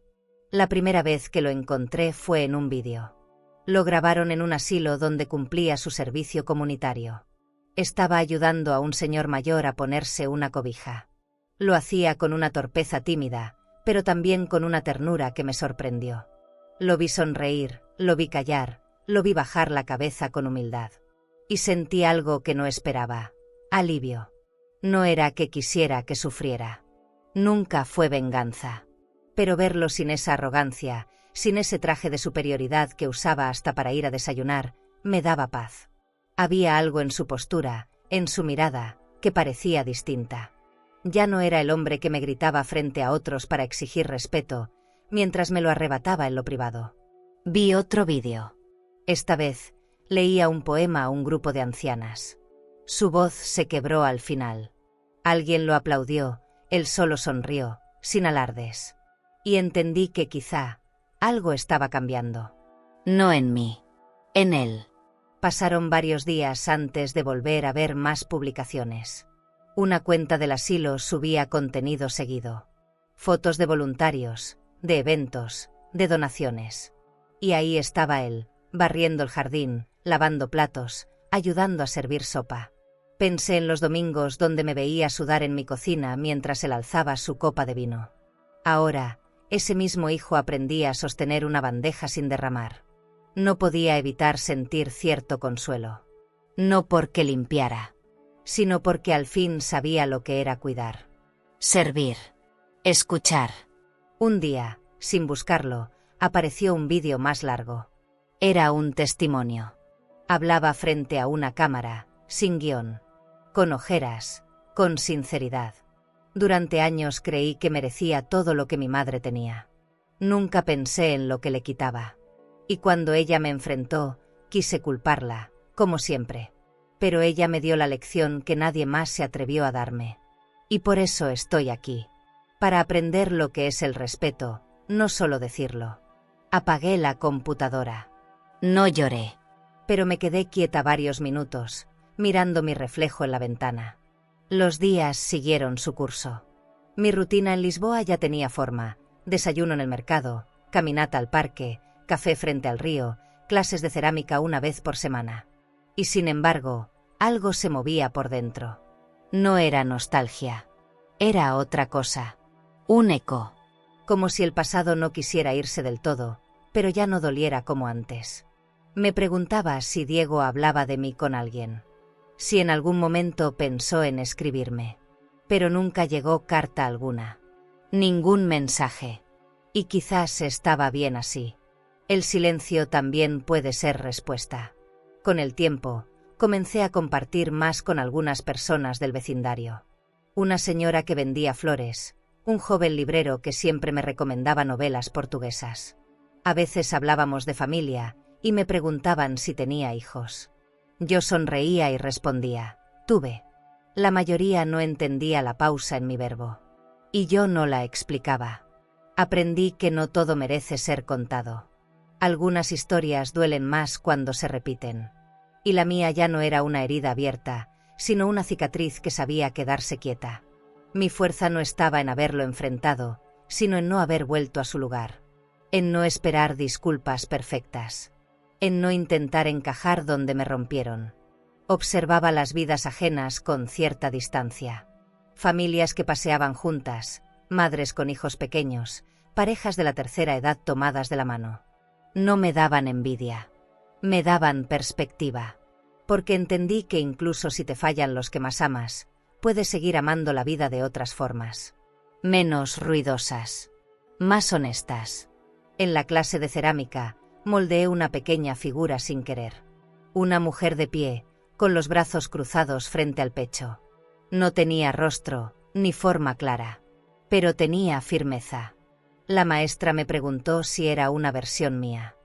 La primera vez que lo encontré fue en un vídeo. Lo grabaron en un asilo donde cumplía su servicio comunitario. Estaba ayudando a un señor mayor a ponerse una cobija. Lo hacía con una torpeza tímida, pero también con una ternura que me sorprendió. Lo vi sonreír, lo vi callar, lo vi bajar la cabeza con humildad. Y sentí algo que no esperaba: alivio. No era que quisiera que sufriera. Nunca fue venganza. Pero verlo sin esa arrogancia, sin ese traje de superioridad que usaba hasta para ir a desayunar, me daba paz. Había algo en su postura, en su mirada, que parecía distinta. Ya no era el hombre que me gritaba frente a otros para exigir respeto, mientras me lo arrebataba en lo privado. Vi otro vídeo. Esta vez, leía un poema a un grupo de ancianas. Su voz se quebró al final. Alguien lo aplaudió, él solo sonrió, sin alardes. Y entendí que quizá algo estaba cambiando. No en mí, en él. Pasaron varios días antes de volver a ver más publicaciones. Una cuenta del asilo subía contenido seguido. Fotos de voluntarios, de eventos, de donaciones. Y ahí estaba él, barriendo el jardín, lavando platos, ayudando a servir sopa. Pensé en los domingos donde me veía sudar en mi cocina mientras él alzaba su copa de vino. Ahora, ese mismo hijo aprendía a sostener una bandeja sin derramar. No podía evitar sentir cierto consuelo. No porque limpiara, sino porque al fin sabía lo que era cuidar. Servir. Escuchar. Un día, sin buscarlo, apareció un vídeo más largo. Era un testimonio. Hablaba frente a una cámara, sin guión, con ojeras, con sinceridad. Durante años creí que merecía todo lo que mi madre tenía. Nunca pensé en lo que le quitaba. Y cuando ella me enfrentó, quise culparla, como siempre. Pero ella me dio la lección que nadie más se atrevió a darme. Y por eso estoy aquí. Para aprender lo que es el respeto, no solo decirlo. Apagué la computadora. No lloré. Pero me quedé quieta varios minutos, mirando mi reflejo en la ventana. Los días siguieron su curso. Mi rutina en Lisboa ya tenía forma: desayuno en el mercado, caminata al parque, café frente al río, clases de cerámica una vez por semana. Y sin embargo, algo se movía por dentro. No era nostalgia. Era otra cosa. Un eco. Como si el pasado no quisiera irse del todo, pero ya no doliera como antes. Me preguntaba si Diego hablaba de mí con alguien. Si en algún momento pensó en escribirme. Pero nunca llegó carta alguna. Ningún mensaje. Y quizás estaba bien así. El silencio también puede ser respuesta. Con el tiempo, comencé a compartir más con algunas personas del vecindario. Una señora que vendía flores, un joven librero que siempre me recomendaba novelas portuguesas. A veces hablábamos de familia y me preguntaban si tenía hijos. Yo sonreía y respondía: tuve. La mayoría no entendía la pausa en mi verbo. Y yo no la explicaba. Aprendí que no todo merece ser contado. Algunas historias duelen más cuando se repiten. Y la mía ya no era una herida abierta, sino una cicatriz que sabía quedarse quieta. Mi fuerza no estaba en haberlo enfrentado, sino en no haber vuelto a su lugar. En no esperar disculpas perfectas. En no intentar encajar donde me rompieron. Observaba las vidas ajenas con cierta distancia. Familias que paseaban juntas, madres con hijos pequeños, parejas de la tercera edad tomadas de la mano. No me daban envidia. Me daban perspectiva. Porque entendí que incluso si te fallan los que más amas, puedes seguir amando la vida de otras formas. Menos ruidosas. Más honestas. En la clase de cerámica, moldeé una pequeña figura sin querer. Una mujer de pie, con los brazos cruzados frente al pecho. No tenía rostro, ni forma clara. Pero tenía firmeza. La maestra me preguntó si era una versión mía.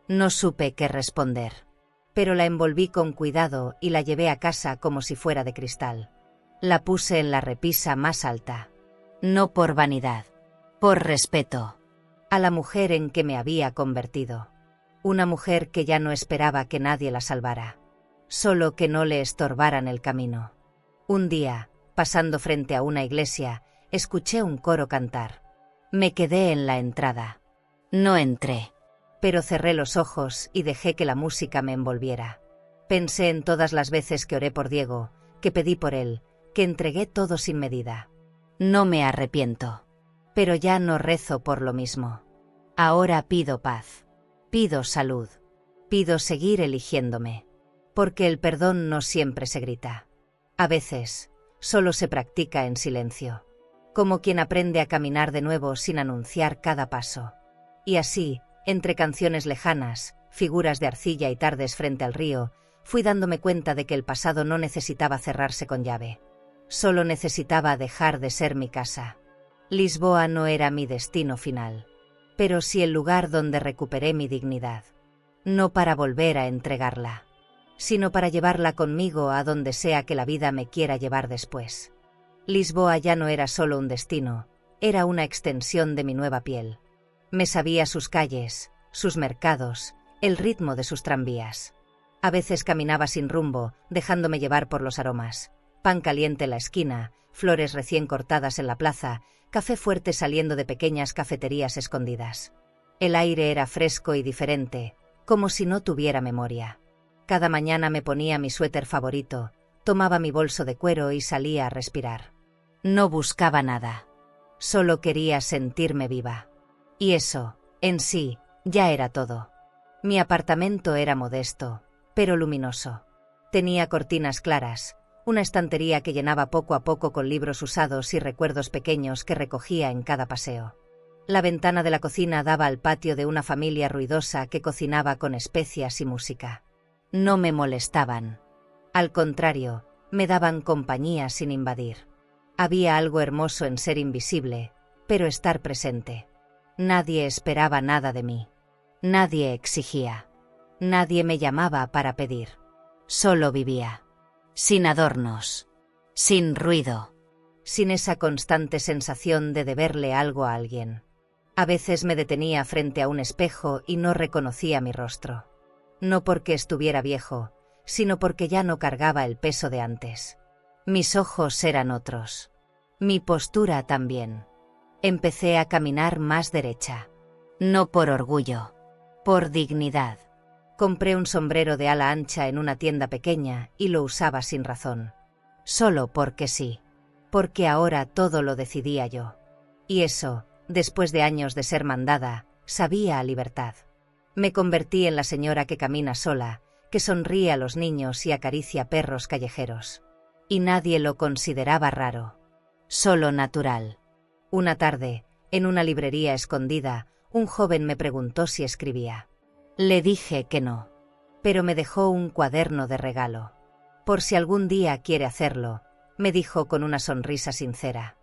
No supe qué responder. Pero la envolví con cuidado y la llevé a casa como si fuera de cristal. La puse en la repisa más alta. No por vanidad. Por respeto. A la mujer en que me había convertido. Una mujer que ya no esperaba que nadie la salvara. Solo que no le estorbaran el camino. Un día, pasando frente a una iglesia, escuché un coro cantar. Me quedé en la entrada. No entré. Pero cerré los ojos y dejé que la música me envolviera. Pensé en todas las veces que oré por Diego, que pedí por él, que entregué todo sin medida. No me arrepiento. Pero ya no rezo por lo mismo. Ahora pido paz. Pido salud. Pido seguir eligiéndome. Porque el perdón no siempre se grita. A veces, solo se practica en silencio. Como quien aprende a caminar de nuevo sin anunciar cada paso. Y así, entre canciones lejanas, figuras de arcilla y tardes frente al río, fui dándome cuenta de que el pasado no necesitaba cerrarse con llave. Solo necesitaba dejar de ser mi casa. Lisboa no era mi destino final, pero sí el lugar donde recuperé mi dignidad. No para volver a entregarla, sino para llevarla conmigo a donde sea que la vida me quiera llevar después. Lisboa ya no era solo un destino, era una extensión de mi nueva piel. Me sabía sus calles, sus mercados, el ritmo de sus tranvías. A veces caminaba sin rumbo, dejándome llevar por los aromas. Pan caliente en la esquina, flores recién cortadas en la plaza, café fuerte saliendo de pequeñas cafeterías escondidas. El aire era fresco y diferente, como si no tuviera memoria. Cada mañana me ponía mi suéter favorito, tomaba mi bolso de cuero y salía a respirar. No buscaba nada. Solo quería sentirme viva. Y eso, en sí, ya era todo. Mi apartamento era modesto, pero luminoso. Tenía cortinas claras, una estantería que llenaba poco a poco con libros usados y recuerdos pequeños que recogía en cada paseo. La ventana de la cocina daba al patio de una familia ruidosa que cocinaba con especias y música. No me molestaban. Al contrario, me daban compañía sin invadir. Había algo hermoso en ser invisible, pero estar presente. Nadie esperaba nada de mí. Nadie exigía. Nadie me llamaba para pedir. Solo vivía. Sin adornos. Sin ruido. Sin esa constante sensación de deberle algo a alguien. A veces me detenía frente a un espejo y no reconocía mi rostro. No porque estuviera viejo, sino porque ya no cargaba el peso de antes. Mis ojos eran otros. Mi postura también. Empecé a caminar más derecha. No por orgullo. Por dignidad. Compré un sombrero de ala ancha en una tienda pequeña y lo usaba sin razón. Solo porque sí. Porque ahora todo lo decidía yo. Y eso, después de años de ser mandada, sabía a libertad. Me convertí en la señora que camina sola, que sonríe a los niños y acaricia perros callejeros. Y nadie lo consideraba raro. Solo natural. Una tarde, en una librería escondida, un joven me preguntó si escribía. Le dije que no. Pero me dejó un cuaderno de regalo. Por si algún día quiere hacerlo, me dijo con una sonrisa sincera.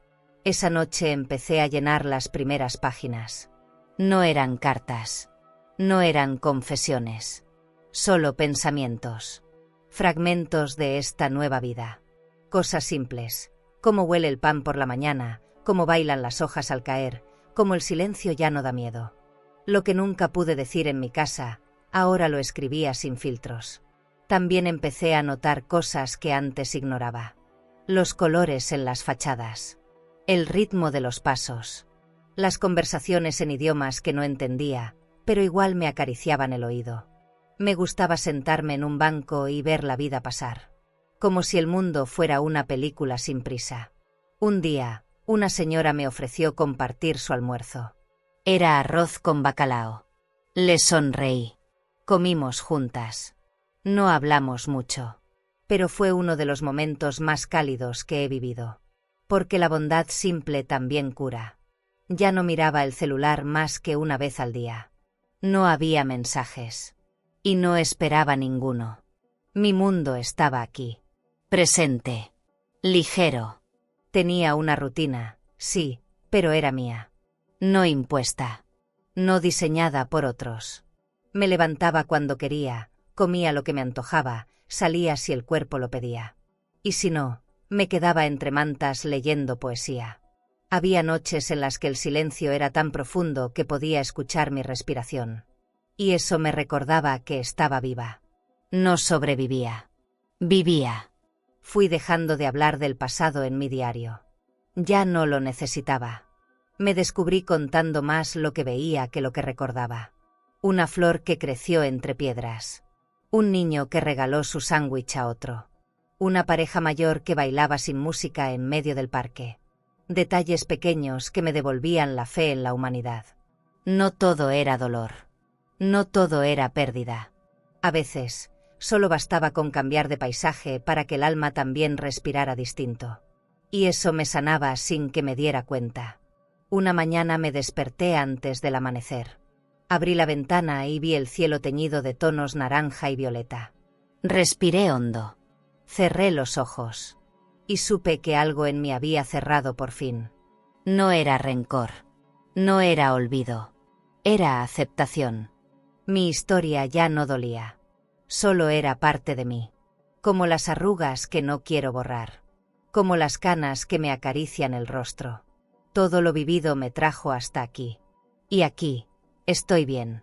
Esa noche empecé a llenar las primeras páginas. No eran cartas. No eran confesiones. Solo pensamientos. Fragmentos de esta nueva vida. Cosas simples. Cómo huele el pan por la mañana, cómo bailan las hojas al caer, cómo el silencio ya no da miedo. Lo que nunca pude decir en mi casa, ahora lo escribía sin filtros. También empecé a notar cosas que antes ignoraba. Los colores en las fachadas. El ritmo de los pasos. Las conversaciones en idiomas que no entendía, pero igual me acariciaban el oído. Me gustaba sentarme en un banco y ver la vida pasar. Como si el mundo fuera una película sin prisa. Un día, una señora me ofreció compartir su almuerzo. Era arroz con bacalao. Le sonreí. Comimos juntas. No hablamos mucho. Pero fue uno de los momentos más cálidos que he vivido. Porque la bondad simple también cura. Ya no miraba el celular más que una vez al día. No había mensajes. Y no esperaba ninguno. Mi mundo estaba aquí. Presente. Ligero. Tenía una rutina, sí, pero era mía. No impuesta. No diseñada por otros. Me levantaba cuando quería, comía lo que me antojaba, salía si el cuerpo lo pedía. Y si no, me quedaba entre mantas leyendo poesía. Había noches en las que el silencio era tan profundo que podía escuchar mi respiración. Y eso me recordaba que estaba viva. No sobrevivía. Vivía. Fui dejando de hablar del pasado en mi diario. Ya no lo necesitaba. Me descubrí contando más lo que veía que lo que recordaba. Una flor que creció entre piedras. Un niño que regaló su sándwich a otro. Una pareja mayor que bailaba sin música en medio del parque. Detalles pequeños que me devolvían la fe en la humanidad. No todo era dolor. No todo era pérdida. A veces, solo bastaba con cambiar de paisaje para que el alma también respirara distinto. Y eso me sanaba sin que me diera cuenta. Una mañana me desperté antes del amanecer. Abrí la ventana y vi el cielo teñido de tonos naranja y violeta. Respiré hondo. Cerré los ojos. Y supe que algo en mí había cerrado por fin. No era rencor. No era olvido. Era aceptación. Mi historia ya no dolía. Solo era parte de mí. Como las arrugas que no quiero borrar. Como las canas que me acarician el rostro. Todo lo vivido me trajo hasta aquí. Y aquí, estoy bien.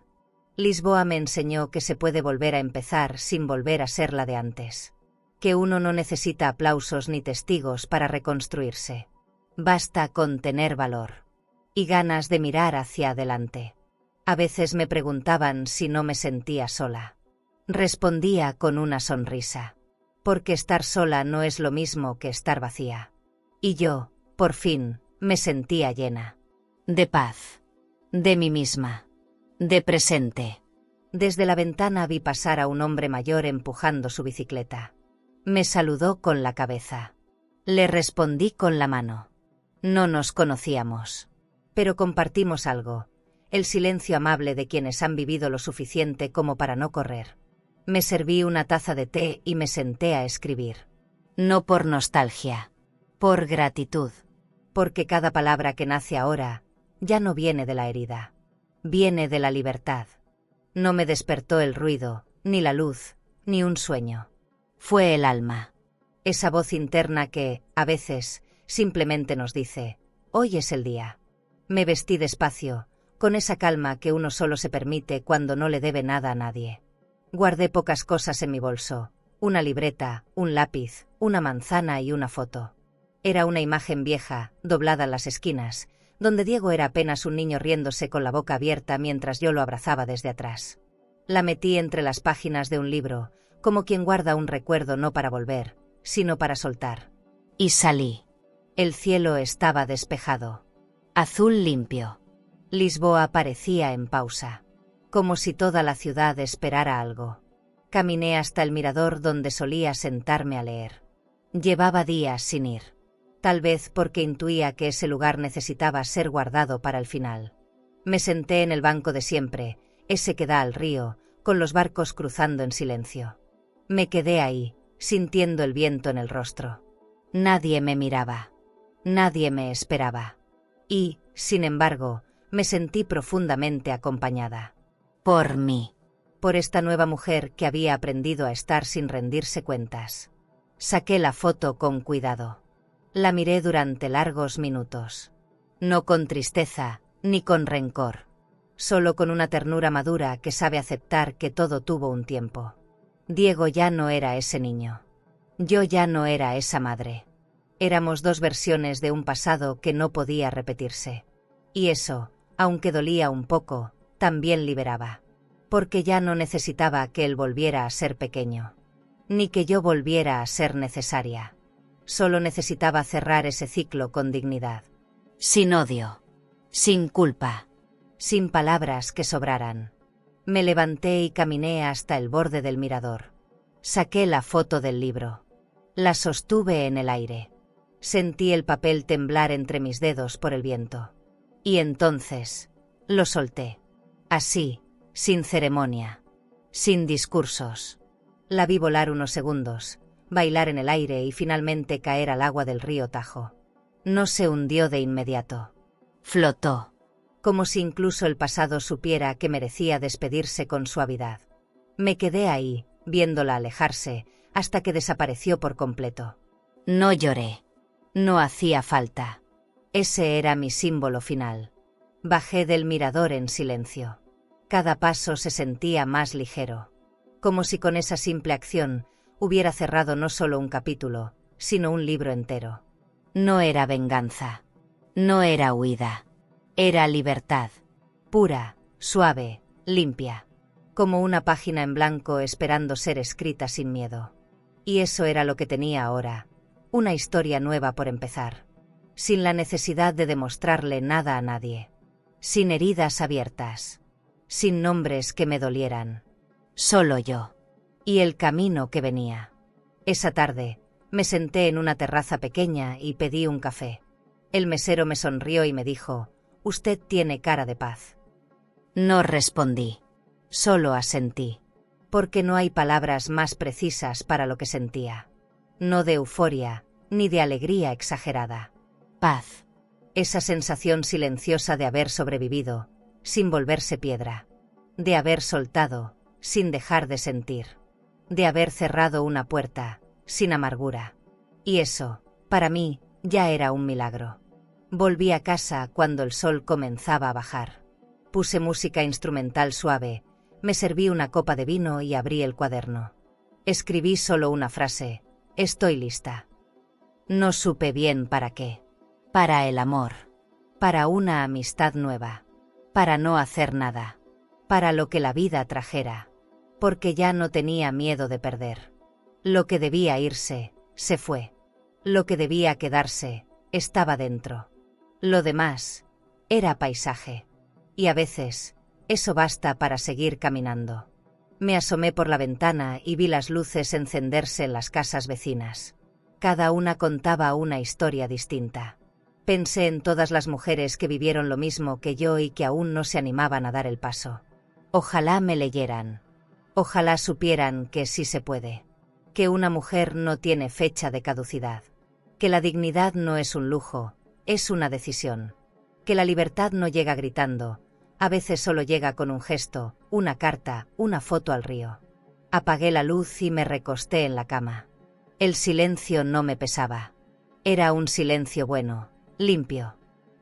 Lisboa me enseñó que se puede volver a empezar sin volver a ser la de antes. Que uno no necesita aplausos ni testigos para reconstruirse. Basta con tener valor. Y ganas de mirar hacia adelante. A veces me preguntaban si no me sentía sola. Respondía con una sonrisa. Porque estar sola no es lo mismo que estar vacía. Y yo, por fin, me sentía llena. De paz. De mí misma. De presente. Desde la ventana vi pasar a un hombre mayor empujando su bicicleta. Me saludó con la cabeza. Le respondí con la mano. No nos conocíamos. Pero compartimos algo. El silencio amable de quienes han vivido lo suficiente como para no correr. Me serví una taza de té y me senté a escribir. No por nostalgia. Por gratitud. Porque cada palabra que nace ahora ya no viene de la herida. Viene de la libertad. No me despertó el ruido, ni la luz, ni un sueño. Fue el alma. Esa voz interna que, a veces, simplemente nos dice, hoy es el día. Me vestí despacio, con esa calma que uno solo se permite cuando no le debe nada a nadie. Guardé pocas cosas en mi bolso, una libreta, un lápiz, una manzana y una foto. Era una imagen vieja, doblada en las esquinas, donde Diego era apenas un niño riéndose con la boca abierta mientras yo lo abrazaba desde atrás. La metí entre las páginas de un libro, como quien guarda un recuerdo no para volver, sino para soltar. Y salí. El cielo estaba despejado. Azul limpio. Lisboa parecía en pausa. Como si toda la ciudad esperara algo. Caminé hasta el mirador donde solía sentarme a leer. Llevaba días sin ir. Tal vez porque intuía que ese lugar necesitaba ser guardado para el final. Me senté en el banco de siempre, ese que da al río, con los barcos cruzando en silencio. Me quedé ahí, sintiendo el viento en el rostro. Nadie me miraba. Nadie me esperaba. Y, sin embargo, me sentí profundamente acompañada. Por mí. Por esta nueva mujer que había aprendido a estar sin rendirse cuentas. Saqué la foto con cuidado. La miré durante largos minutos. No con tristeza, ni con rencor. Solo con una ternura madura que sabe aceptar que todo tuvo un tiempo. Diego ya no era ese niño. Yo ya no era esa madre. Éramos dos versiones de un pasado que no podía repetirse. Y eso, aunque dolía un poco, también liberaba. Porque ya no necesitaba que él volviera a ser pequeño. Ni que yo volviera a ser necesaria. Solo necesitaba cerrar ese ciclo con dignidad. Sin odio. Sin culpa. Sin palabras que sobraran. Me levanté y caminé hasta el borde del mirador. Saqué la foto del libro. La sostuve en el aire. Sentí el papel temblar entre mis dedos por el viento. Y entonces, lo solté. Así, sin ceremonia. Sin discursos. La vi volar unos segundos, bailar en el aire y finalmente caer al agua del río Tajo. No se hundió de inmediato. Flotó. Como si incluso el pasado supiera que merecía despedirse con suavidad. Me quedé ahí, viéndola alejarse, hasta que desapareció por completo. No lloré. No hacía falta. Ese era mi símbolo final. Bajé del mirador en silencio. Cada paso se sentía más ligero. Como si con esa simple acción hubiera cerrado no solo un capítulo, sino un libro entero. No era venganza. No era huida. Era libertad. Pura, suave, limpia. como una página en blanco esperando ser escrita sin miedo. Y eso era lo que tenía ahora, una historia nueva por empezar, sin la necesidad de demostrarle nada a nadie, sin heridas abiertas, sin nombres que me dolieran, solo yo, y el camino que venía. Esa tarde, me senté en una terraza pequeña y pedí un café. El mesero me sonrió y me dijo: «Usted tiene cara de paz». No respondí, solo asentí, porque no hay palabras más precisas para lo que sentía. No de euforia, ni de alegría exagerada. Paz. Esa sensación silenciosa de haber sobrevivido, sin volverse piedra. De haber soltado, sin dejar de sentir. De haber cerrado una puerta, sin amargura. Y eso, para mí, ya era un milagro. Volví a casa cuando el sol comenzaba a bajar. Puse música instrumental suave, me serví una copa de vino y abrí el cuaderno. Escribí solo una frase: «Estoy lista». No supe bien para qué. Para el amor. Para una amistad nueva. Para no hacer nada. Para lo que la vida trajera. Porque ya no tenía miedo de perder. Lo que debía irse, se fue. Lo que debía quedarse, estaba dentro. Lo demás, era paisaje. Y a veces, eso basta para seguir caminando. Me asomé por la ventana y vi las luces encenderse en las casas vecinas. Cada una contaba una historia distinta. Pensé en todas las mujeres que vivieron lo mismo que yo y que aún no se animaban a dar el paso. Ojalá me leyeran. Ojalá supieran que sí se puede. Que una mujer no tiene fecha de caducidad. Que la dignidad no es un lujo, es una decisión. Que la libertad no llega gritando, a veces solo llega con un gesto, una carta, una foto al río. Apagué la luz y me recosté en la cama. El silencio no me pesaba. Era un silencio bueno, limpio.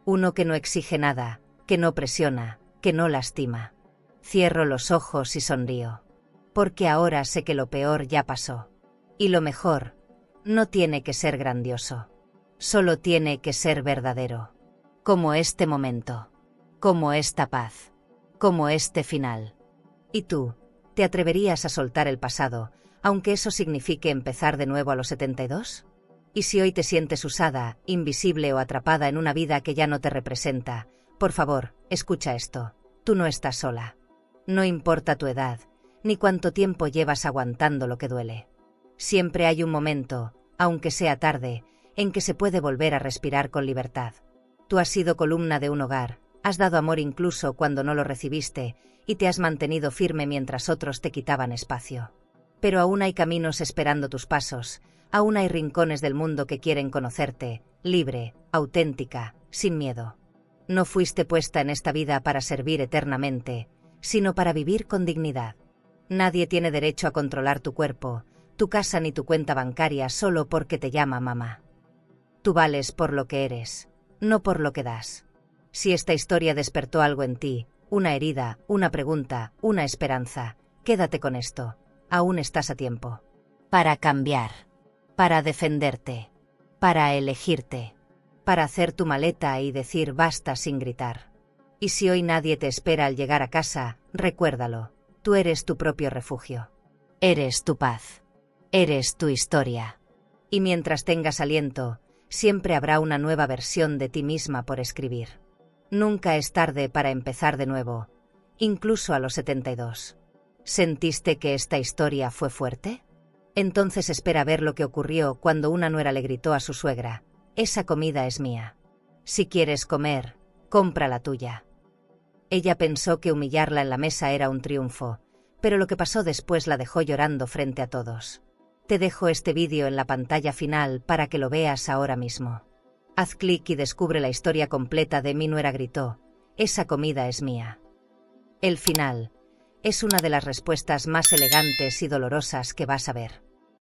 Uno que no exige nada, que no presiona, que no lastima. Cierro los ojos y sonrío. Porque ahora sé que lo peor ya pasó. Y lo mejor, no tiene que ser grandioso. Solo tiene que ser verdadero. Como este momento. Como esta paz. Como este final. ¿Y tú? ¿Te atreverías a soltar el pasado, aunque eso signifique empezar de nuevo a los 72? ¿Y si hoy te sientes usada, invisible o atrapada en una vida que ya no te representa? Por favor, escucha esto. Tú no estás sola. No importa tu edad, ni cuánto tiempo llevas aguantando lo que duele. Siempre hay un momento, aunque sea tarde, en que se puede volver a respirar con libertad. Tú has sido columna de un hogar, has dado amor incluso cuando no lo recibiste, y te has mantenido firme mientras otros te quitaban espacio. Pero aún hay caminos esperando tus pasos, aún hay rincones del mundo que quieren conocerte, libre, auténtica, sin miedo. No fuiste puesta en esta vida para servir eternamente, sino para vivir con dignidad. Nadie tiene derecho a controlar tu cuerpo, tu casa ni tu cuenta bancaria solo porque te llama mamá. Tú vales por lo que eres, no por lo que das. Si esta historia despertó algo en ti, una herida, una pregunta, una esperanza, quédate con esto. Aún estás a tiempo. Para cambiar. Para defenderte. Para elegirte. Para hacer tu maleta y decir basta sin gritar. Y si hoy nadie te espera al llegar a casa, recuérdalo. Tú eres tu propio refugio. Eres tu paz. Eres tu historia. Y mientras tengas aliento, siempre habrá una nueva versión de ti misma por escribir. Nunca es tarde para empezar de nuevo, incluso a los 72. ¿Sentiste que esta historia fue fuerte? Entonces espera ver lo que ocurrió cuando una nuera le gritó a su suegra: «Esa comida es mía. Si quieres comer, compra la tuya». Ella pensó que humillarla en la mesa era un triunfo, pero lo que pasó después la dejó llorando frente a todos. Te dejo este vídeo en la pantalla final para que lo veas ahora mismo. Haz clic y descubre la historia completa de Mi nuera gritó: «Esa comida es mía». El final es una de las respuestas más elegantes y dolorosas que vas a ver.